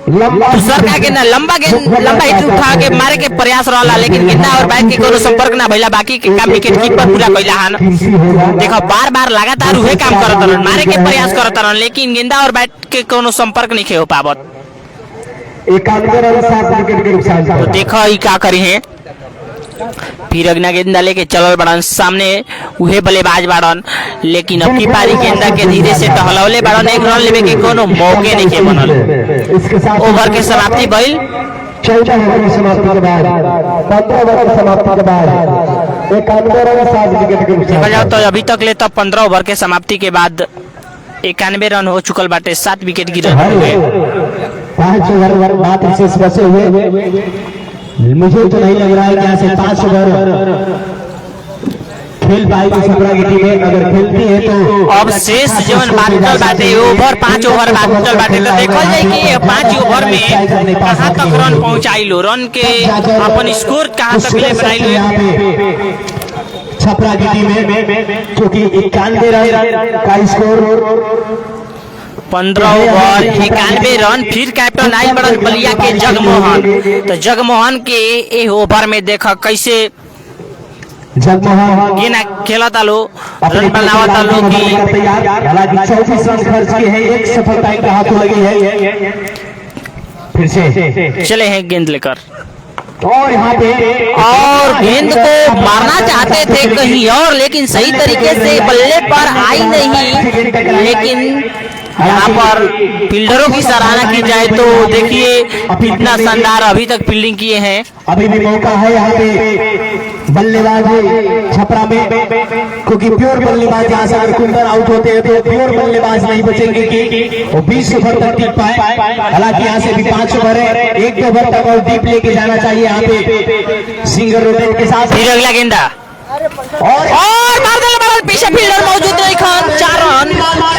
दूसर का गेंद लंबा हिट उठा के मारे के प्रयास रहला, लेकिन गेंदा और बैट के कोनो संपर्क ना भइला, बाकी के काम विकेट कीपर पूरा कैला हन। देखो बार बार लगातार उहे काम करत रहन, मारे के प्रयास करत रहन, लेकिन गेंदा और बैट के कोनो संपर्क नहीं हो पावत। तो देखो ई का करी है, फिर अगना गेंदा लेके चलल बड़न, सामने उहे बल्लेबाज बाड़न, लेकिन अब की पारी गेंदा के धीरे से टहलौले बाड़न, 1 रन लेवे के कोनो मौके नहीं के बनल। ओवर के समाप्ति भइल, 14 ओवर की समाप्ति के बाद 15 ओवर की समाप्ति के बाद 91 रन 7 विकेट के देखा नुकसान जाओ तो अभी तक ले तो 15 ओवर के समाप्ति के बाद 91 रन हो चुकल बाटे, 7 विकेट गिरल हुए। 5 ओवर मात्र शेष बचे हुए। मुझे तो नहीं लग रहा है कि यहाँ से 5 ओवर खेल पाएगी छपरा की टीमें, अगर खेलती है तो अब शेष जीवन बाटल बाटे ओवर 5 ओवर बाटल बाटे, तो देखल जाए कि 5 ओवर में कहां तक रन पहुंचाइलो, रन के अपन स्कोर कहां तक ले बनाइलो। छपरा की टीमें क्योंकि 91 रन का स्कोर 15 ओवर 91 रन। फिर कैप्टन आई बड़न बलिया के जगमोहन, तो जगमोहन के ए ओवर में देखा कैसे जगमोहन ये ना खेला था लो, रन बनावा लो कि हालांकि 24 रन खर्च किए हैं, एक सफलता इनके हाथों लगी है। फिर से चले हैं गेंद लेकर और यहाँ पे और गेंद को मारना चाहते थे कहीं और, लेकिन सही तरीके से बल्ले पर आई नहीं। लेकिन यहाँ पर फील्डरों की सराहना की जाए तो देखिए कितना शानदार अभी तक फील्डिंग किए हैं। अभी भी मौका है यहाँ पे बल्लेबाज छपरा में, क्योंकि प्योर बल्लेबाज यहाँ से अगर कुंदन आउट होते हैं तो प्योर बल्लेबाज नहीं बचेंगे कि वो 20 ओवर तक टिक पाए। हालांकि यहाँ से भी 5 ओवर है, 1 ओवर तक और डीप लेके जाना चाहिए यहाँ पे सिंगल रोटेट के साथ। फिर अगला गेंदा और मार दिया बॉल, पीछे फील्डर मौजूद नहीं खान, 4 रन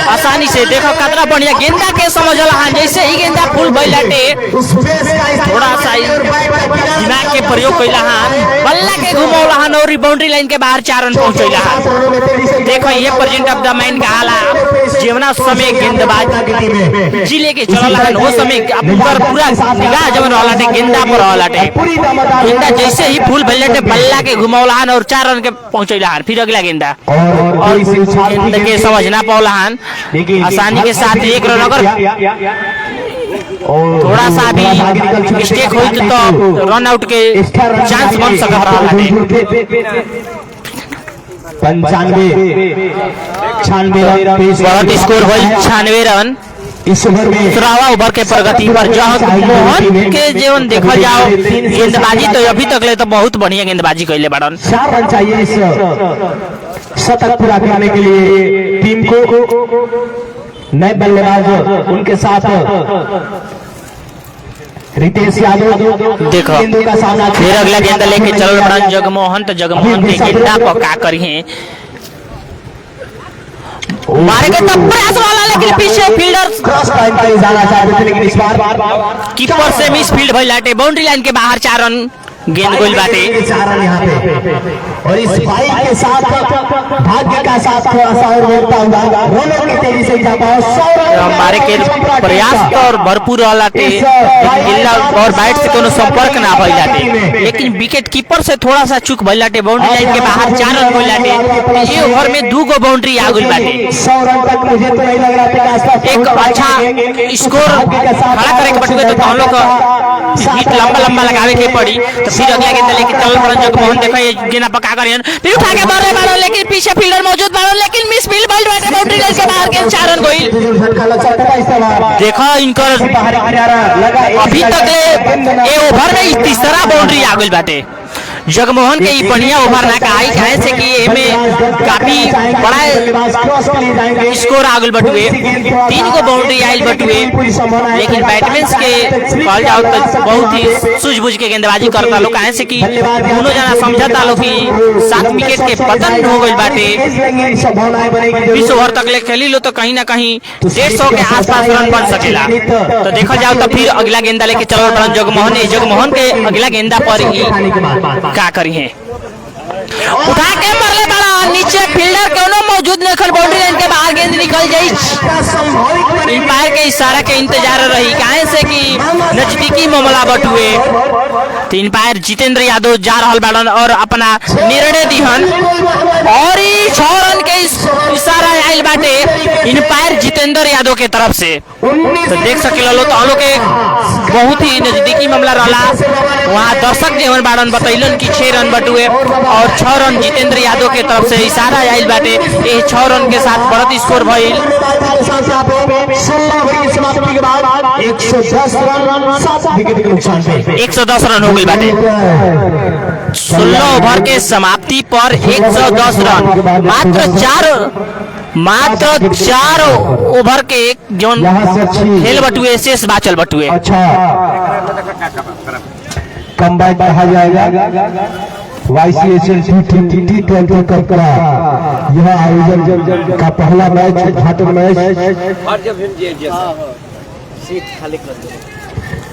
आसानी से। देखो कितना बढ़िया गेंदा के समझल हां, जैसे ही गेंदा फुल बैलाटे थोड़ा सा दिमाग के प्रयोग कैला हां, बल्ला के घुमौला हां और बाउंड्री लाइन के बाहर 4 रन पहुंचैला हां। देखो ये प्रेजेंट ऑफ द मैन का हाला जीवना समय गेंदबाज जिले के चलल हां, वो समय पर पूरा निगाह जवन रहलाटे गेंदा पर रहलाटे, गेंदा जैसे ही फुल बैलाटे बल्ला के घुमौला हां और 4 रन के पहुंचैला हां। फिर अगला गेंदा और गेंद के समझ ना पौला हां, आसानी के साथ 1 रन अगर थोड़ा सा भी मिस्टेक हुई तो रन आउट के चांस बन सकता रहा है। 95 बहुत स्कोर हुई 96 रन इस ओवर में। 17वां ओवर के प्रगति पर जगमोहन के जीवन देखा जाओ गेंदबाजी तो अभी तक ले तो बहुत बढ़िया गेंदबाजी कैले बाड़न। 4 रन चाहिए इस शतक पूरा करने के लिए टीम को। नए बल्लेबाज उनके साथ रितेश यादव देखो गेंदों का सामना। फिर अगला गेंद लेके चल बड़न जगमोहन, तो जगमोहन के गेंदा पका करी है, मारे के तब प्रयास वाला, लेकिन पीछे फील्डर क्रॉस टाइम पे जाना चाहते थे, लेकिन इस बार कीपर से मिस फील्ड भइल लाटे, बाउंड्री लाइन के बाहर 4 रन गेंद गोल बाटे। 4 रन यहाँ पे। और इस बाइक के साथ भाग्य का साथ थोड़ा सा और बढ़ता हुआ रोलर के तेजी से जा पाओ। हमारे के प्रयास तो और भरपूर रहलाटे, गिल्ला और बैट से कोनो संपर्क ना भइल लाटे, लेकिन विकेट कीपर से थोड़ा सा चूक भइल लाटे, बाउंड्री लाइन के बाहर 4 रन गोल लाटे। ये ओवर में 2 गो बाउंड्री आ गइल बाटे। 100 रन तक मुझे तो नहीं लग रहा था आसपास एक अच्छा स्कोर खड़ा करे के बटुए तो हम लोग हिट लंबा लगावे के पड़ी। तो फिर अगला गेंद लेके चल बड़न जगमोहन, देखो ये गेंद पका करियन, फिर उठा के मारे बाड़ो, लेकिन पीछे फील्डर मौजूद बाड़ो, लेकिन मिस फील्ड बॉल बाटे, बाउंड्री लाइन के बाहर गेंद 4 रन गोइल। देखो इनकर अभी तक ये ओवर में 3रा बाउंड्री आ गइल बाटे। जगमोहन के बढ़िया ओवर ना कहा से कि एमे काफी बड़ा स्कोर आ गइल बटुए, 3 गो बाउंड्री आइल बटुए, लेकिन बैट्समैन के कहल जाओ तो बहुत ही सूझबूझ के गेंदबाजी करता लोग, कहे से कि दोनों जना समझता लोग कि 7 विकेट के पतन हो गइल बाटे। 20 ओवर तक ले खेली लो तो कहीं ना कहीं 150 के आसपास रन बन सकेला। तो देखा जाओ तो फिर अगला गेंदा लेके चल बड़न जगमोहन के अगला गेंदा पर ही का करी है, उठा के मरले बड़ा, नीचे फील्डर कोनो मौजूद नहीं, खल बाउंड्री लाइन के बाहर गेंद निकल जाई। अंपायर के इशारा के इंतजार रही, काहे से कि नजदीकी मामला बटुए। 3 अंपायर जितेंद्र यादव जा रहल बाड़न और अपना निर्णय दिहन, और 6 रन के इशारा आइल बाटे अंपायर जितेंद्र यादव के तरफ से। तो देख सकेला लो तो लोग के बहुत ही नजदीकी मामला रहला, वहाँ दर्शक जीवन बाड़न बतैलन कि 6 रन बटुए और 6 रन जितेंद्र यादव के तरफ से इशारा आइल बाटे। ये 6 रन के साथ बढ़त स्कोर भइल 110 रन 7 विकेट के नुकसान पे 110 रन हो गई बाटे। 16 ओवर के समाप्ति पर 110 रन मात्र 4 ओवर के जोन खेल बटुए शेष बाचल बटुए। अच्छा कंबाइन बढ़ा जाएगा YCSL T20 कप का यह आयोजन का पहला मैच उद्घाटन मैच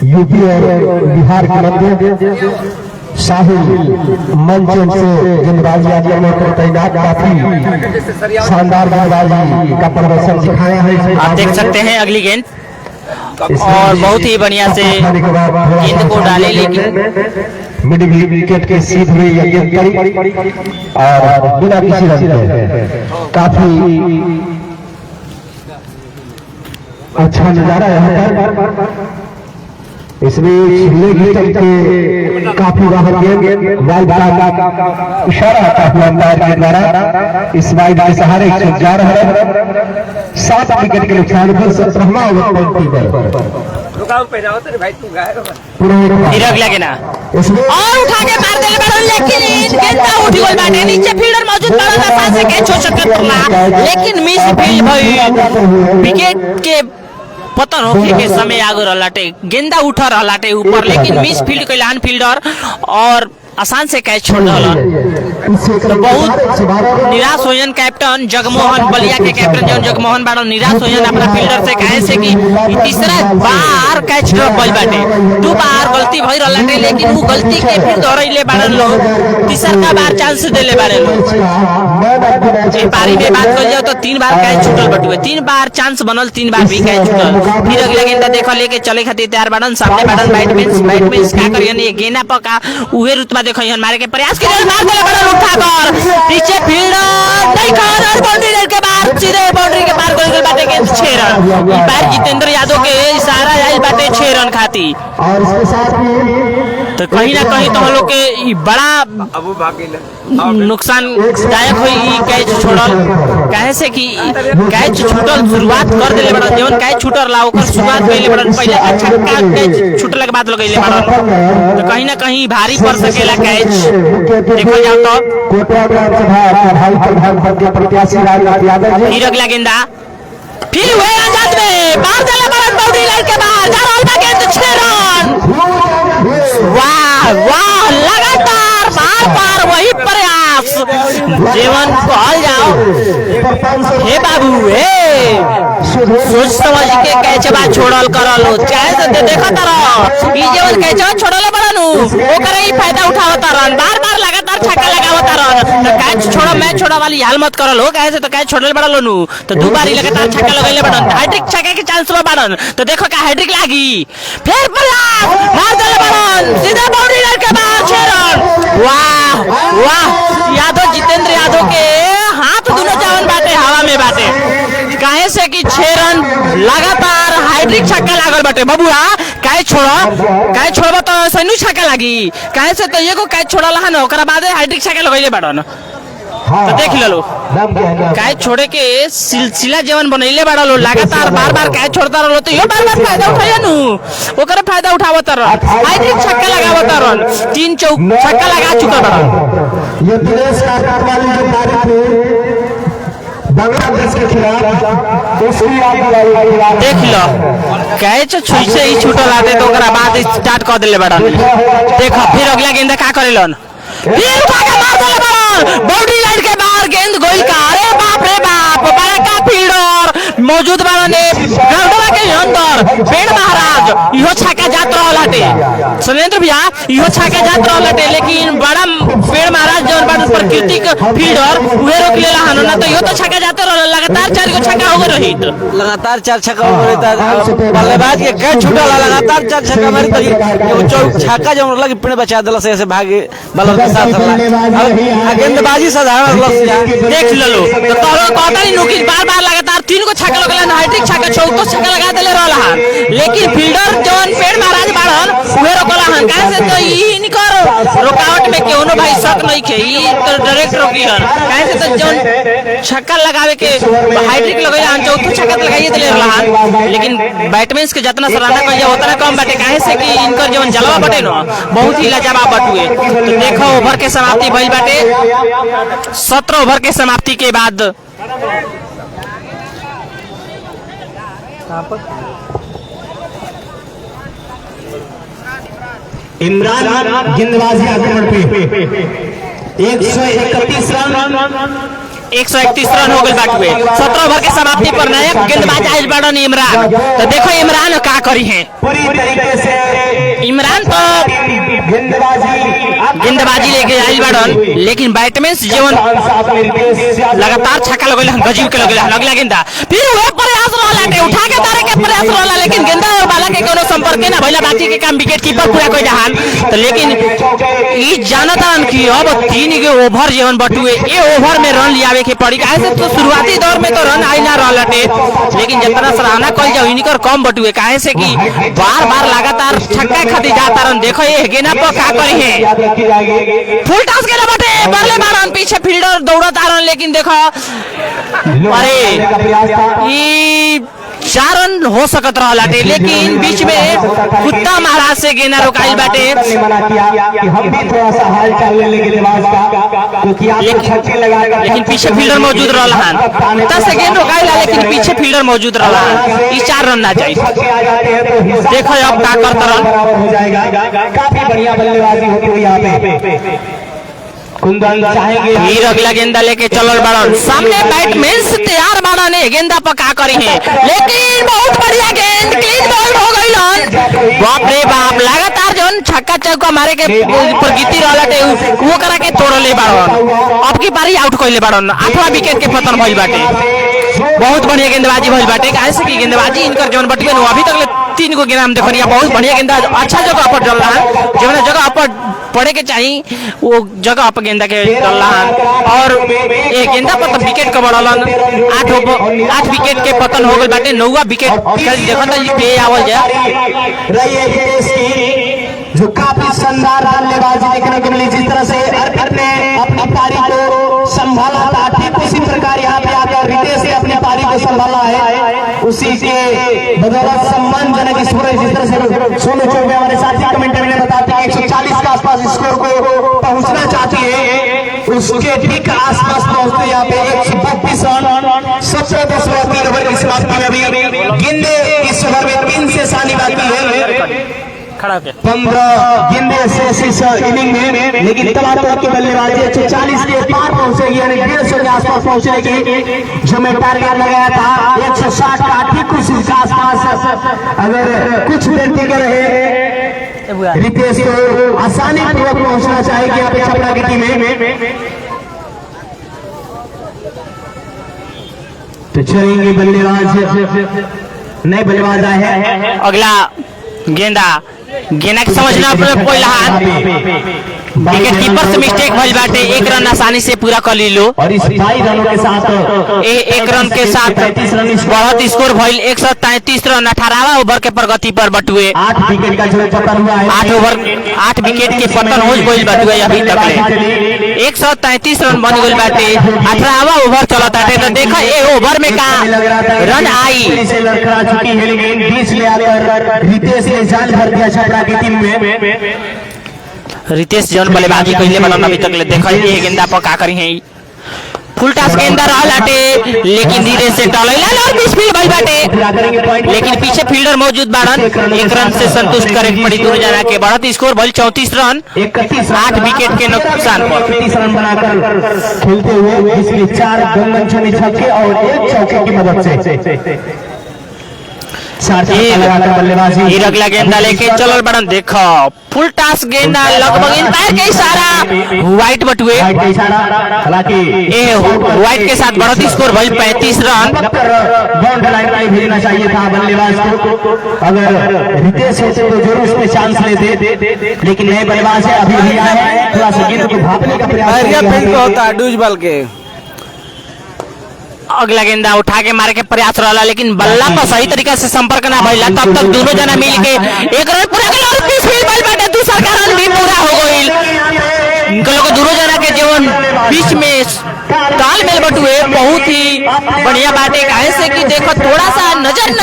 यूपी और बिहार के मध्य साहिल मंच से गेंदबाजी आदि में तैनात काफी शानदार गेंदबाजी का प्रदर्शन दिखाया है। आप देख सकते हैं अगली गेंद और बहुत ही बढ़िया से गेंद को डाले, लेकिन मिडिल विकेट के सीध में यह गेंद पड़ी और बिना किसी रन के काफी अच्छा नजारा है। इसमें छिले गिर के काफी बाहर गेंद वाइड का इशारा आता हुआ अंपायर के द्वारा इस वाइड के सहारे जा रहा है। 7 विकेट के नुकसान पर 17वां ओवर फिर लगे ना और उठा के मार देले बड़न, लेकिन गेंद उठ गई बाटे नीचे फील्डर मौजूद बड़न आसान से कैच हो सकत था, लेकिन मिस फील्ड भई विकेट के पतन होके के समय आगे रहलाटे गेंदा उठा रहलाटे ऊपर, लेकिन मिस फील्ड कैलान फील्डर और आसान से कैच छोड़ रहा। तो बहुत निराश होयन कैप्टन जगमोहन बलिया के कैप्टन जौन जगमोहन बाड़ो निराश होयन अपना फील्डर से कहे से कि तीसरा बार कैच ड्रॉप भइल बाटे, 2 बार गलती भई रहलाटे, लेकिन वो गलती के फिर दोहराइले बाड़न लोग, तीसरा बार चांस देले बाड़े लोग। ए पारी में बात कर जाओ तो 3 बार कैच छूटल बटुए, 3 बार चांस बनल, 3 बार भी कैच छूटल। फिर अगला गेंदा देखो लेके चले खातिर तैयार बाड़न, सामने बाड़न बैट्समैन का करियन ये गेंदा पका उहे रुतबा देखो यहां मारे के प्रयास के मार देले बड़ा उठाकर पीछे फील्डर नहीं कर और बाउंड्री लाइन के बाहर सीधे बाउंड्री के पार कर गई बाटे के 6 रन। ई बार जितेंद्र यादव के इशारा आइल बाटे 6 रन खाती, और इसके साथ तो कहीं ना कहीं तो हम लोग के ई बड़ा नुकसानदायक हुई ई कैच छोड़ल, कहे से कि कैच छूटल शुरुआत कर देले बड़ा, जवन कैच छूटल ला ओकर शुरुआत कइले बड़ा, पहले अच्छा कैच छूटले के बाद लगइले बड़ा, तो कहीं ना कहीं भारी पड़ सकेला कैच। देखो जाओ तो फिर अगला गेंदा फिर हुए आजाद में मार देले बड़ा बाउंड्री लाइन के बाहर जा रहल बा गेंद 6 रन। वाह वाह लगातार बार वही प्रयास जीवन कहल जाओ हे बाबू हे सोच समझ के कैचबा छोड़ल करल चाहे से देखो तारा ई जीवन कैचबा छोड़ल बड़नु ओकरे ही फायदा उठावत रन, बार लगातार छक्का लगावत रन, तो कैच छोड़ो मैच छोड़ा वाली हाल मत करल हो, कैसे तो कैच छोड़ल बड़ा लोनु तो 2 बार लगातार छक्का लगैले बड़न, हैट्रिक छक्के के चांस बा बड़न, तो देखो का हैट्रिक लागी फिर प्रयास मार देले बड़न सीधा बाउंड्री लाइन के बाहर 6 रन। वाह वाह यादव जितेंद्र यादव के हाथ दोनों जावन बाटे हवा में बाटे, काहे से कि 6 रन लगातार हैट्रिक छक्का लागल बाटे बबुआ, कैच छोड़बा तो सैनु छक्का लागी, काहे से तो एगो कैच छोड़ला हन ओकरा बाद हैट्रिक छक्का लगैले बाड़न, तो देख लो कैच छोड़े के सिलसिला जीवन बनैले बड़ा लो, लगातार बार कैच छोड़ता रहो तो यो बार फायदा उठाया नु ओकरे फायदा उठावत रन, हैट्रिक छक्का लगावत रन, 3 छक्का लगा चुका बड़ा। ये दिनेश कार्तिक वाली जो तारीख है बांग्लादेश के खिलाफ दूसरी देख लो कैच छुई से ही छूटल आते तो ओकरा बाद स्टार्ट कर देले बड़ा। देखो फिर अगला गेंदा का करेलन फिर उठा के मार देले बड़ा बाउंड्री लाइन के बाहर गेंद गोल का, अरे बाप रे बाप बड़ा का फील्डर मौजूद बड़ा ने ग्राउंडवा के अंदर पेड़ महाराज इहो छक्का जात रहल हटे सुरेंद्र भैया, इहो छक्का जात रहल हटे, लेकिन बड़ा पेड़ महाराज जौन बड़ा प्राकृतिक फील्डर उहे रोक लेला हन, ना तो इहो तो छक्का जात रहल, लगातार 4 गो छक्का हो गए रही, लगातार 4 छक्का हो गए त बल्लेबाज के कैच छूटल लगातार 4 छक्का मारी तो छक्का जौन लगे पेड़ बचा देला से ऐसे भागे बल्ला के साथ रहला गेंदबाजी साधारण लक्ष्य देख लो तो तोरो कहतानी नुकी बार लगातार 3 गो छक्का लगला, हैट्रिक छक्का 14 छक्का लगा देले रहला, लेकिन फील्डर जौन पेड़ महाराज बाड़न उहे रोकला हन, काहे से तो ई निकर रुकावट में केहू भाई शक नहीं खे तो डायरेक्ट रोकी हन काहे से तो जौन छक्का लगावे के हाइड्रिक लगाइला हम चौथो छक्का लगाइए दिले रहन लेकिन बैटमैन के जितना सराहना कइल जाए उतना कम बाटे काहे से कि इनकर जौन जलवा बाटे न बहुत ही लाजवाब बटुए। तो देखो ओवर के समाप्ति भइल बाटे 17 ओवर के समाप्ति के बाद इमरान गेंदबाजी आक्रमण पे 131 रन 131 रन हो गए बाटुए 17 ओवर के समाप्ति पर नायक गेंदबाज आइल बाड़न इमरान। तो देखो इमरान का करी है पूरी तरीके से इमरान तो गेंदबाजी लेके आइल बाड़न लेकिन बैटमैन जीवन लगातार छक्का लगल गजीब के लगल अगला गेंदा फिर वो प्रयास रहला उठा के तारे के प्रयास रहला लेकिन गेंदा और बाला के कोनो संपर्क ना भइला बाकी के काम विकेट कीपर पूरा कोई जहान। तो लेकिन ई जानतान कि अब 3 के ओवर जीवन बटुए ए ओवर में रन लियावे के पड़ी काहे से तो शुरुआती दौर में तो रन आई ना रहलटे लेकिन जितना सराहना कइल जाओ इनकर कम बटुए काहे से कि बार-बार लगातार छक्का खाती जाता रन। देखो ये गेना पर का करी है फुल टॉस के बटे बरले मारन पीछे फील्डर दौड़ता रन लेकिन देखो अरे ई 4 रन हो सकत रहलाटे लेकिन बीच में कुत्ता महाराज से गेना रोकाइल बाटे हम भी थोड़ा सा हाल चाल ले गेंदबाज का क्योंकि आप छक्के लगा लेकिन पीछे फील्डर मौजूद रहलन 10 से गेंद रोकाइल लेकिन पीछे फील्डर मौजूद रहलन ई 4 रन ना चाहिए। देखो अब का करत रन हो जाएगा काफी बढ़िया बल्लेबाजी होती हुई यहाँ पे कुंदन चाहेंगे फिर अगला गेंदा लेके चलल बाड़न सामने बैटमैन से तैयार बाड़न है गेंदा पर का करी है लेकिन बहुत बढ़िया गेंद क्लीन बॉल हो गइलन बाप रे बाप लगातार जौन छक्का चौका मारे के प्रगति रहलटे वो करा के तोड़ले बाड़न अब की बारी आउट कइले बाड़न 8वां विकेट के पतन भइल बाटे। बहुत बढ़िया गेंदबाजी भइल बाटे काहे से कि गेंदबाजी इनकर जौन बटुए अभी तक 3 गो गेंद हम देखनिया बहुत बढ़िया गेंदा अच्छा जगह पर डल रहा है जौन जगह पर पड़े के चाहिए वो जगह पर गेंदा के डल रहा है और ये गेंदा पर तो विकेट कबड़लन 8 विकेट के पतन हो गइल बाटे 9वां विकेट देखत पे आवल जाए जो काफी शानदार बल्लेबाजी देखने को मिली जिस तरह से अर्पित ने अपनी पारी को संभाला था ठीक उसी प्रकार यहाँ पे आकर रितेश ने अपनी पारी को संभाला है उसी के बदौलत सम्मानजनक स्कोर जिस तरह से सोनू चौबे हमारे साथी कमेंटरी ने बताते हैं 140 के आसपास स्कोर को पहुंचना चाहती है उसके ठीक आसपास पहुंचते यहाँ पे 132 रन 17 ओवर की समाप्ति में अभी गेंदे इस ओवर में 3 से सानी बाकी है 15 गेंदे से इस इनिंग में लेकिन तबादला की बल्लेबाजी 140 के पार पहुंचेगी यानी 150 के आसपास पहुंचने की जो मैं टारगेट लगाया था 160 का ठीक कुछ इसके आसपास अगर कुछ देर टिके रहे रितेश को आसानी पूर्वक पहुंचना चाहेगी यहाँ पे छपरा की टीम में तो चलेंगे बल्लेबाज नए बल्लेबाज आए हैं अगला गेंदा के समझना पहला विकेट कीपर से मिस्टेक भइल बाटे 1 रन आसानी से पूरा कर ली लो और इस 22 रनों के साथ 1 रन के साथ बढ़त स्कोर भइल 133 रन 18वां ओवर के प्रगति पर बटुए 8 विकेट का जो पतन हुआ है 8 विकेट के पतन हो गइल बाटे अभी तक ले 133 रन बन गइल बाटे 18वां ओवर चलत बाटे। तो देखो ए ओवर में का रन आई से लड़खड़ा चुकी है लेकिन बीच ले आकर रितेश ने जान भर दिया छपरा की टीम में रितेश जौन बल्लेबाजी कइले बनन अभी तक ले देखो ये गेंदा पर का करी है फुल टॉस गेंदा रहलाटे लेकिन धीरे से टलैला और बीच फील्ड भइल बाटे लेकिन पीछे फील्डर मौजूद बाड़न 1 रन से संतुष्ट करे पड़ी दोनों जना के बढ़त स्कोर भइल 34 रन 8 विकेट के नुकसान पर 30 रन बनाकर खेलते हुए जिसमें 4 गंगन छक्के और 1 चौके की मदद से बल्लेबाजी अगला गेंदा लेके चलल बड़न देखो फुल टॉस गेंदा लगभग अंपायर के इशारा व्हाइट बटुए हालांकि व्हाइट के साथ बढ़त स्कोर भइल 35 रन बाउंड्री लाइन पर भेजना चाहिए था बल्लेबाज को अगर रितेश होते तो जरूर उसमें चांस लेते लेकिन नए बल्लेबाज है अभी भी आए हैं थोड़ा सा गेंद को भापने का प्रयास होता है डूज बल के अगला गेंदा उठा के मारे के प्रयास रहला लेकिन बल्ला पर सही तरीका से संपर्क ना भइला तब तक दोनों जना मिल के 1 रन पूरा कर और 20 फील्ड बॉल बाटे दूसरा का रन भी पूरा हो गइल बीच में तालमेल बटुए बहुत ही बढ़िया बात है। काहे से कि देखो थोड़ा सा नजर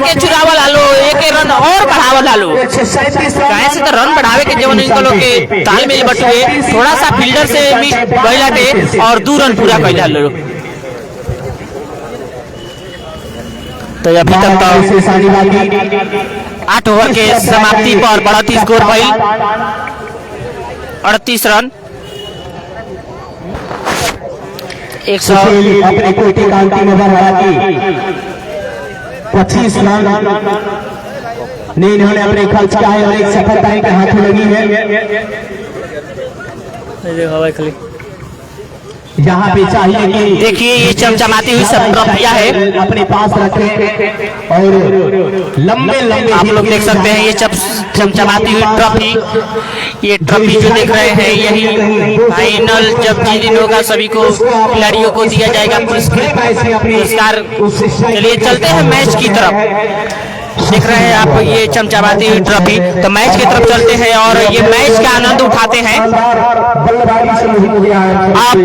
के चुरावल आलो एक रन और बढ़ावल आलो। काहे से तो रन बढ़ावे के जवन इनको लोग के तालमेल बटुए थोड़ा सा फील्डर से मिस गइलाटे और 2 रन पूरा कइल आलो। तो अभी तक तो 8 ओवर के समाप्ति पर बढ़त स्कोर भइल 38 रन। 100 अपने कोटी का अंतिम ओवर हालांकि 25 रन ने इन्होंने अपने खर्च किया है और एक सफलता इनके हाथों लगी है। यहाँ पे चाहिए कि देखिए ये चमचमाती हुई सब ट्रॉफियां है अपने पास रखें और लंबे आप लोग देख सकते हैं ये चमचमाती हुई ट्रॉफी। ये ट्रॉफी जो देख रहे हैं यही फाइनल जब जिस दिन होगा सभी को खिलाड़ियों को दिया जाएगा पुरस्कार। चलिए चलते हैं मैच की तरफ। देख रहे हैं आप ये चमचमाती हुई ट्रॉफी। तो मैच की तरफ चलते हैं और ये मैच का आनंद उठाते हैं। आप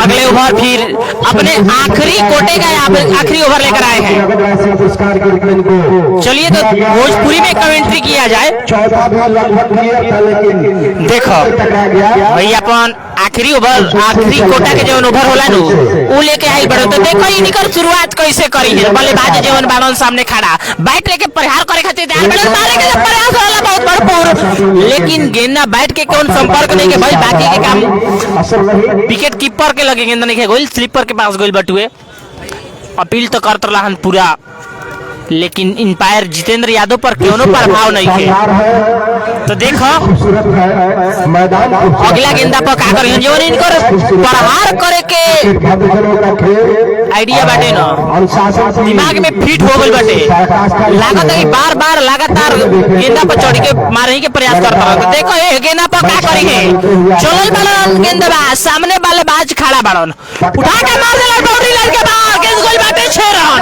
अगले ओवर फिर अपने आखिरी कोटे का आखिरी ओवर लेकर आए हैं। चलिए तो भोजपुरी में कमेंट्री किया जाए। देखो भैया अपन आखिरी ओवर आखिरी कोटा के जवन ओवर होला नु वो लेके आई बड़ो। तो देखो इनकर शुरुआत कैसे करी है। बल्लेबाज जवन बानन सामने खड़ा बैट लेके प्रहार करे खातिर तैयार बड़े मारे के प्रयास होला बहुत भरपूर, लेकिन गेंद बैट के कौन संपर्क नहीं के भाई बाकी के काम विकेट कीपर के लगे गेंद नहीं के गोल स्लीपर के पास गोल बटुए। अपील तो करत रहन पूरा लेकिन अंपायर जितेंद्र यादव पर क्यों प्रभाव नहीं है। तो देखो अगला गेंदा पर का करियन जो इनकर प्रहार करे के आइडिया बाटे ना दिमाग में फिट हो गई बाटे। लागत है बार बार लगातार गेंदा पर चढ़ के मारने के प्रयास करता है। तो देखो ये गेंदा पर का करी है चलल बालन गेंदबाज सामने वाले बाज खड़ा बाड़न उठा के मार देला बाउंड्री लाइन के बाहर गेंद गोल बाटे 6 रन।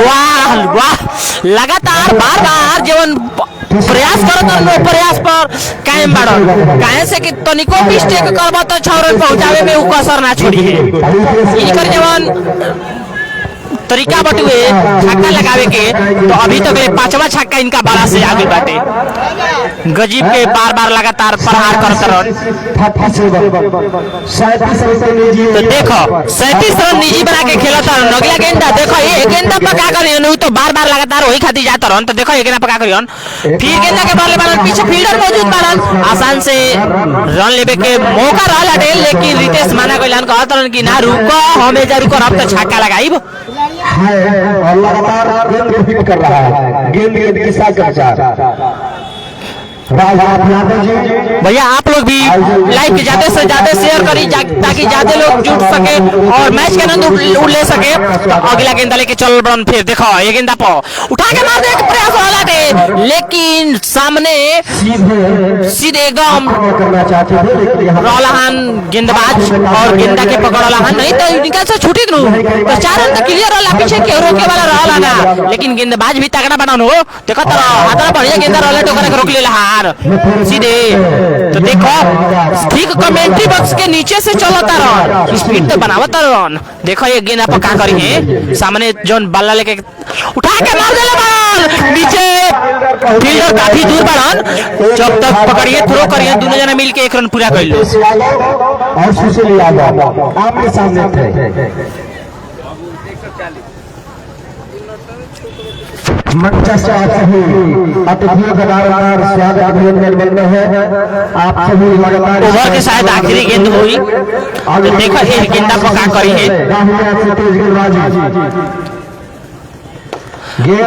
वाह वाह लगातार बार बार जीवन प्रयास करत प्रयास पर कायम बाड़न। काहे से कि तनिको मिस्टेक करबो तो 6 रन पहुंचावे में उ कसर ना छोड़ी है। इनकर जवन तरीका बटुए छक्का लगावे के तो अभी तक 5वां छक्का इनका बड़ा से आगे बाटे। गजीब के बार बार लगातार प्रहार करते रहन। तो देखो 37 रन निजी बना के खेलता रहन। अगला गेंदा देखो ये गेंदा पका करियन तो बार बार लगातार वही खातिर जाता रहन। तो देखो ये गेंदा पका करियन फिर गेंदा के बल्ले बालन पीछे फील्डर मौजूद बालन आसान से रन लेवे के मौका रहला डे। लेकिन रितेश माना कइलन कहत रहन कि ना रुको हमें जा रुको अब तो छक्का लगाइब है और लगातार गेंद को हिट कर रहा है। गेंद के साथ प्रचार भैया आप लोग भी लाइव के ज्यादा से ज्यादा शेयर करी ताकि ज्यादा लोग जुड़ सके और मैच के आनंद ले सके। तो अगला गेंदा लेके चल बन फिर देखो ये गेंदा पर उठा के मार दे प्रयास वाला थे लेकिन सामने सीधे एकदम रौलाहान गेंदबाज और गेंदा के पकड़लाहान नहीं तो इनका से छूटी दू तो 4 रन तो क्लियर होला पीछे के रोके वाला रहला ना। लेकिन गेंदबाज भी तगड़ा बनानो देखो तो हाथ बढ़िया गेंदा रहला टोकरा के रोक लेला सीधे। तो देखो ठीक कमेंट्री बॉक्स के नीचे से चलता रन स्पीड तो बनावता रन। देखो ये गेंदा पर का करी है सामने जोन बल्ला लेके उठा के मार देला बॉल नीचे फील्डर काफी दूर बड़न जब तक पकड़िए थ्रो करिए दोनों जना मिलके 1 रन पूरा कर लो। और सुशील यादव आपके सामने थे मंच से आप सभी अतिथियों का लगातार स्वागत अभिनंदन में है। आप सभी लगातार ओवर के शायद आखिरी गेंद हुई। तो देखो ये गेंदा पर का करी है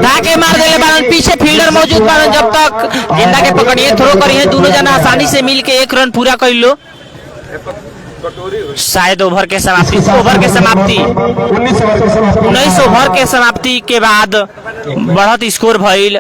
धाके मार देले बारन पीछे फील्डर मौजूद बारन जब तक गेंदा के पकड़िए थ्रो करिए दोनों जना आसानी से मिलके 1 रन पूरा कर लो। शायद ओवर के समाप्ति 19 ओवर के समाप्ति के बाद बढ़त स्कोर भइल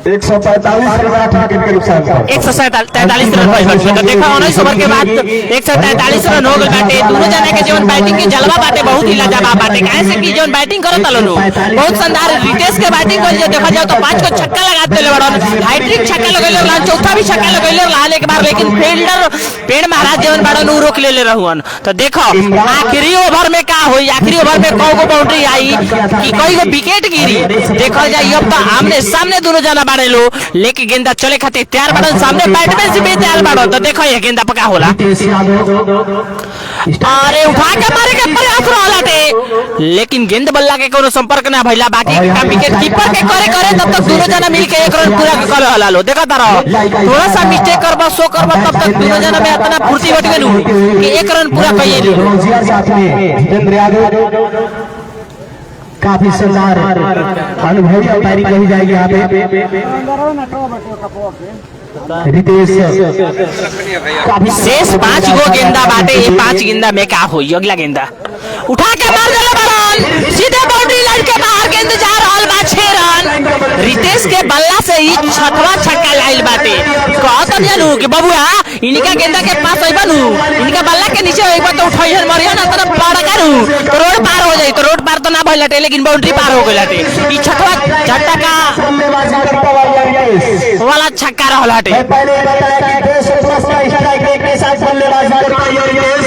145 रन के नुकसान था। 143 रन भइल बाटे। तो देखो 19 ओवर के बाद 143 रन हो गइल बाटे। दोनों जना के जवन बैटिंग के जलवा बाटे बहुत ही लाजवाब बाटे। काहे से कि जवन बैटिंग करत लोग बहुत शानदार। रितेश के बैटिंग को जो देखा जाए तो 5 को छक्का लगा देले बड़न। हाइट्रिक छक्का लगैले रहन, चौथा भी छक्का लगैले रहन एक बार, लेकिन फील्डर पेड़ महाराज जवन बड़न उ रोक लेले रहन। तो देखो आखिरी ओवर में का होई, आखिरी ओवर में कौ गो बाउंड्री आई कि कई गो विकेट गिरी देखल जाए। अब तो आमने सामने दोनों जना बाड़े लो, लेके गेंदा चले खातिर तैयार बाड़न, सामने बैटमैन से भी तैयार बाड़न। तो देखो ये गेंदा पका होला, अरे उठा के मारे के प्रयास रहलाटे, लेकिन गेंद बल्ला के कोनो संपर्क ना भइला। बाकी का विकेट कीपर के करे करे तब तक दोनों जना मिलके एक रन पूरा कर हला लो। देखा तारा थोड़ा सा मिस्टेक करबा सो करबा तब तक दोनों जना में इतना फुर्ती बट गेलू कि एक रन पूरा कइए ली। काफी शानदार अनुभवी अंपायरी कही जाएगी यहाँ पे। रितेश शेष 5 गो गेंदा बाटे, ये 5 गेंदा में का होई। अगला गेंदा उठा के मार देले बड़न, सीधे बाउंड्री लाइन के बाहर गेंद जा रहल बा 6 रन। रितेश के बल्ला से ही 6वां छक्का लाइल बाटे। कहत जानू कि बबुआ इनका गेंदा के पास होई बनू, इनका बल्ला के नीचे होई बा तो उठाइहन मरिया ना तरफ बड़ा करू तो रोड पार हो जाई। तो रोड पार तो ना भइलाटे, लेकिन बाउंड्री पार हो गइलाटे। ई 6वां झटका वाला छक्का रहलाटे। पहले बताया कि 200+ का स्ट्राइक रेट के साथ बल्लेबाजी करता है रितेश,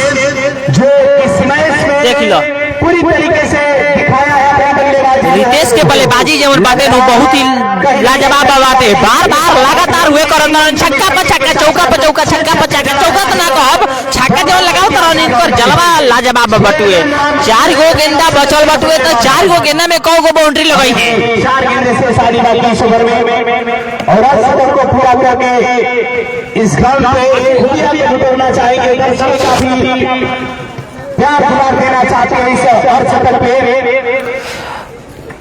जो इस मैच में देख लो पूरी तरीके से दिखाया है अपनी बल्लेबाजी। रितेश के बल्लेबाजी जवन बाटे नु बहुत ही लाजवाब बाटे। बार-बार लगातार हुए करन, छक्का पर छक्का, चौका पर चौका, छक्का पर छक्का, चौका तो ना कहब, छक्का जवन लगाओ तरन इनकर जलवा लाजवाब बटुए। 4 गो गेंदा बचल बटुए, तो 4 गो गेंदा में कौ गो बाउंड्री लगई है। 4 गेंदे से सारी बात 20 ओवर में, और आज ओवर को पूरा करके इस ग्राउंड पे खुदिया भी उतरना चाहेंगे। दर्शक काफी प्यार दुलार देना चाहते हैं इस अर्धशतक पे।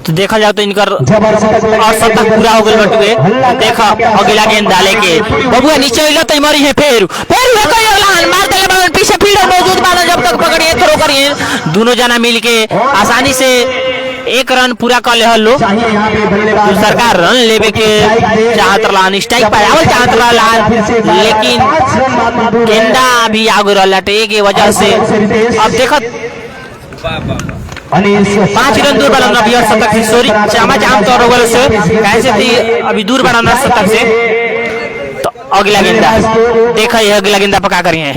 तो देखा जाए तो इनकर और शतक पूरा हो गइल बटुए। देखा अगला गेंद डाले के बबुआ नीचे अइला त मरी है, फेर हुए कोई अगला मार देले बड़न। पीछे फील्डर मौजूद बाड़न, जब तक पकड़िए थ्रो करिए। दोनों जना मिलके आसानी से 1 रन पूरा कर ले हल्लो। सरकार रन लेवे के चाहत रहन, स्ट्राइक पावल चाहत रहन, लेकिन गेंदा अभी आगे रहलाटे के वजह से। अब देखत 5 रन दूर बड़ा अभी शतक से। सॉरी चामा जाम तौर हो से कैसे थी अभी दूर बड़ा शतक से। तो अगला गेंदा देखा, ये अगला गेंदा पका करी है,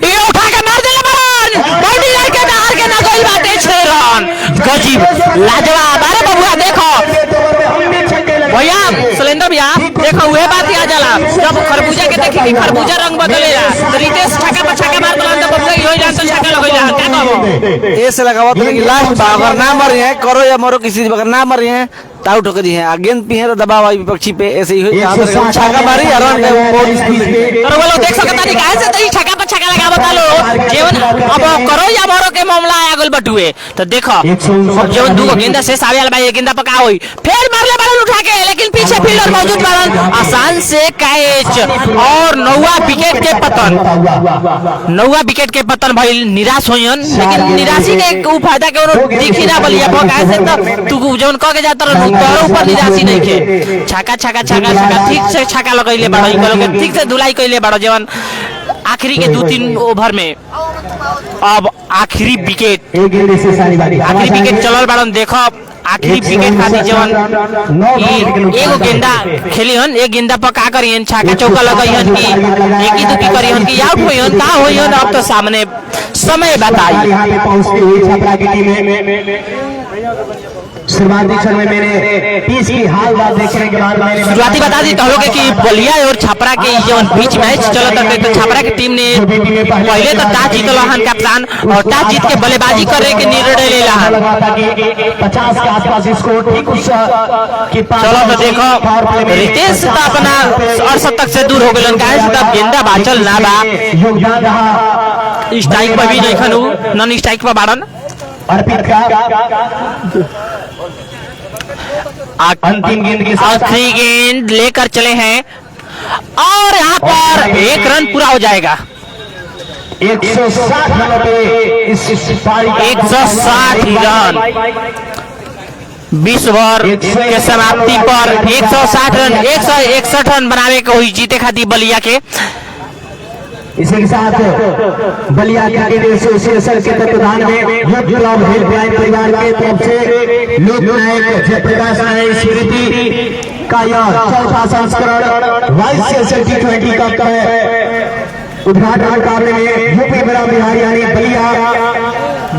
ये उठा के मार देले बड़न, बाउंड्री लाइन के बाहर के ना गोल बाटे। 6 रन गजीब लाजवाब। अरे बबुआ देखो भैया सिलेंडर भैया देखो वह बात याद जाला जब खरबूजा के देखी कि खरबूजा रंग बदलेला। तो रितेश छक्का पर छक्का मार दलन तो बबुआ होई जान तो छक्का लगैला। क्या कहबो ऐसे लगावत कि लास्ट अगर ना मरे हैं करो या मरो किसी अगर ना मरे हैं ताऊ ठोकरी है, गेंद पी है तो दबाव आई विपक्षी पे। ऐसे ही छक्का मारी रन करो बोलो देख सकता नहीं काहे से तो छक्का पर छक्का लगा बता लो जीवन। अब करो या मरो के मामला आ गल बटुए। तो देखो जीवन 2 गेंदा से सावेल भाई गेंदा पका होई, फिर मारले बॉल उठा के, लेकिन पीछे फील्डर मौजूद बाड़न, आसान से कैच और 9वां विकेट के पतन। 9वां विकेट के पतन भइल, निराश होयन, लेकिन निराशी के उ फायदा के दिखी ना बलिया काहे से तो तू जवन कह के जात रह तोर ऊपर निराशी नहीं के। छक्का छक्का छक्का छक्का ठीक से छक्का लगैले बाड़ो, इनको के ठीक से धुलाई कइले बाड़ो जवन आखिरी के 2-3 ओवर में। अब आखिरी विकेट चलल बाड़न। देखो आखिरी विकेट खातिर जवन एगो गेंदा खेलिहन, एक गेंदा पर का करिहन, छक्का चौका लगइहन कि एक ही दुकी करिहन कि आउट होइहन का होइहन। अब तो सामने समय बताई। यहाँ पे पहुंचती हुई छपरा की टीम शुरुआती क्षण में मैंने 30 की हाल बात देखने के बाद मैंने शुरुआती बता दी तो कि बलिया और छपरा के जवन बीच मैच चलत रहे तो छपरा की टीम ने पहले तो टॉस जीतल हन कप्तान, और टॉस जीत के बल्लेबाजी करे के निर्णय लेला हन। 50 के आसपास स्कोर ठीक उस की चलो तो देखो रितेश तो अपना 68 से दूर हो गलन, काहे से तब गेंदा बाचल ना बा। योगदान रहा स्ट्राइक पर भी नहीं खनु, नॉन स्ट्राइक पर बाड़न। अर्पित का अंतिम गेंद के साथ आखिरी गेंद लेकर चले हैं और यहाँ पर 1 रन पूरा हो जाएगा। 160 रनों पे इस पारी का 160 रन 20 ओवर के समाप्ति पर 160 रन 161 रन बनावे के हुई जीते खातिर बलिया के। इसी के साथ बलिया क्रिकेट एसोसिएशन के तत्वाधान में यूथ क्लब हेल्पलाइन परिवार के तरफ से लोक नायक जयप्रकाश नायक स्मृति का यह चौथा संस्करण वाइस चैंपियन T20 कप का उद्घाटन करने में यूपी बड़ा बिहार यानी बलिया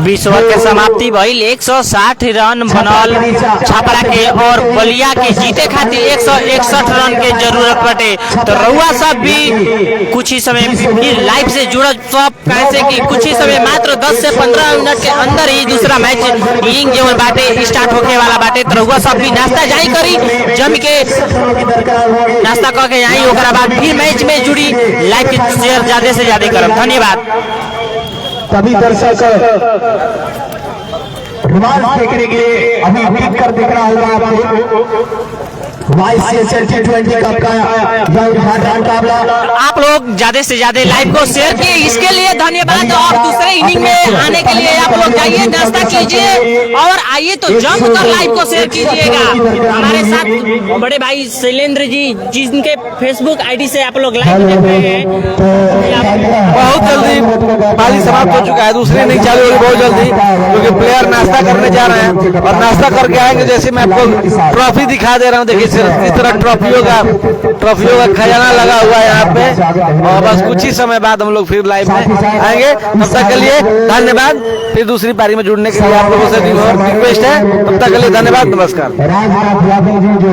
20 ओवर के समाप्ति भइल 160 रन बनल छपरा के और बलिया के जीते खातिर 161 रन के जरूरत बटे। तो रउआ सब भी कुछ ही समय फिर लाइव से जुड़ल सब कैसे कि कुछ ही समय मात्र 10 से 15 मिनट के अंदर ही दूसरा मैच इनिंग जो बाटे स्टार्ट होके वाला बाटे। तो रउआ सब भी नाश्ता जाई करी जम के नाश्ता करके आई ओकरा बाद फिर मैच में जुड़ी लाइव के शेयर ज्यादा से ज्यादा करब। धन्यवाद। सभी दर्शक रोमांच देखने के लिए अभी टिक कर दिख रहा होगा आपको वाइस चैंपियन T20 कप का यह उद्घाटन मुकाबला। आप लोग ज्यादा से ज्यादा लाइव को शेयर किए इसके लिए धन्यवाद। और दूसरे इनिंग में आने के लिए आप लोग जाइए नाश्ता कीजिए और आइए तो जम कर लाइव को शेयर कीजिएगा। हमारे साथ बड़े भाई शैलेंद्र जी जिनके फेसबुक आईडी से आप लोग लाइव देख रहे हैं। बहुत जल्दी पाली समाप्त हो चुका है, दूसरी इनिंग चालू होगी बहुत जल्दी क्योंकि प्लेयर नाश्ता करने जा रहे हैं और नाश्ता करके आएंगे। जैसे मैं आपको ट्रॉफी दिखा दे रहा हूँ, देखिए इस तरह ट्रॉफियों का खजाना लगा हुआ है यहाँ पे। और बस कुछ ही समय बाद हम लोग फिर लाइव में आएंगे। तब तक के लिए धन्यवाद। फिर दूसरी पारी में जुड़ने के लिए आप लोगों से रिक्वेस्ट है। तब तक के लिए धन्यवाद, नमस्कार। राजनाथ यादव जी जो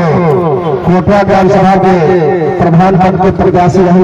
कोटवा ग्राम सभा के प्रधान पद के प्रत्याशी रहे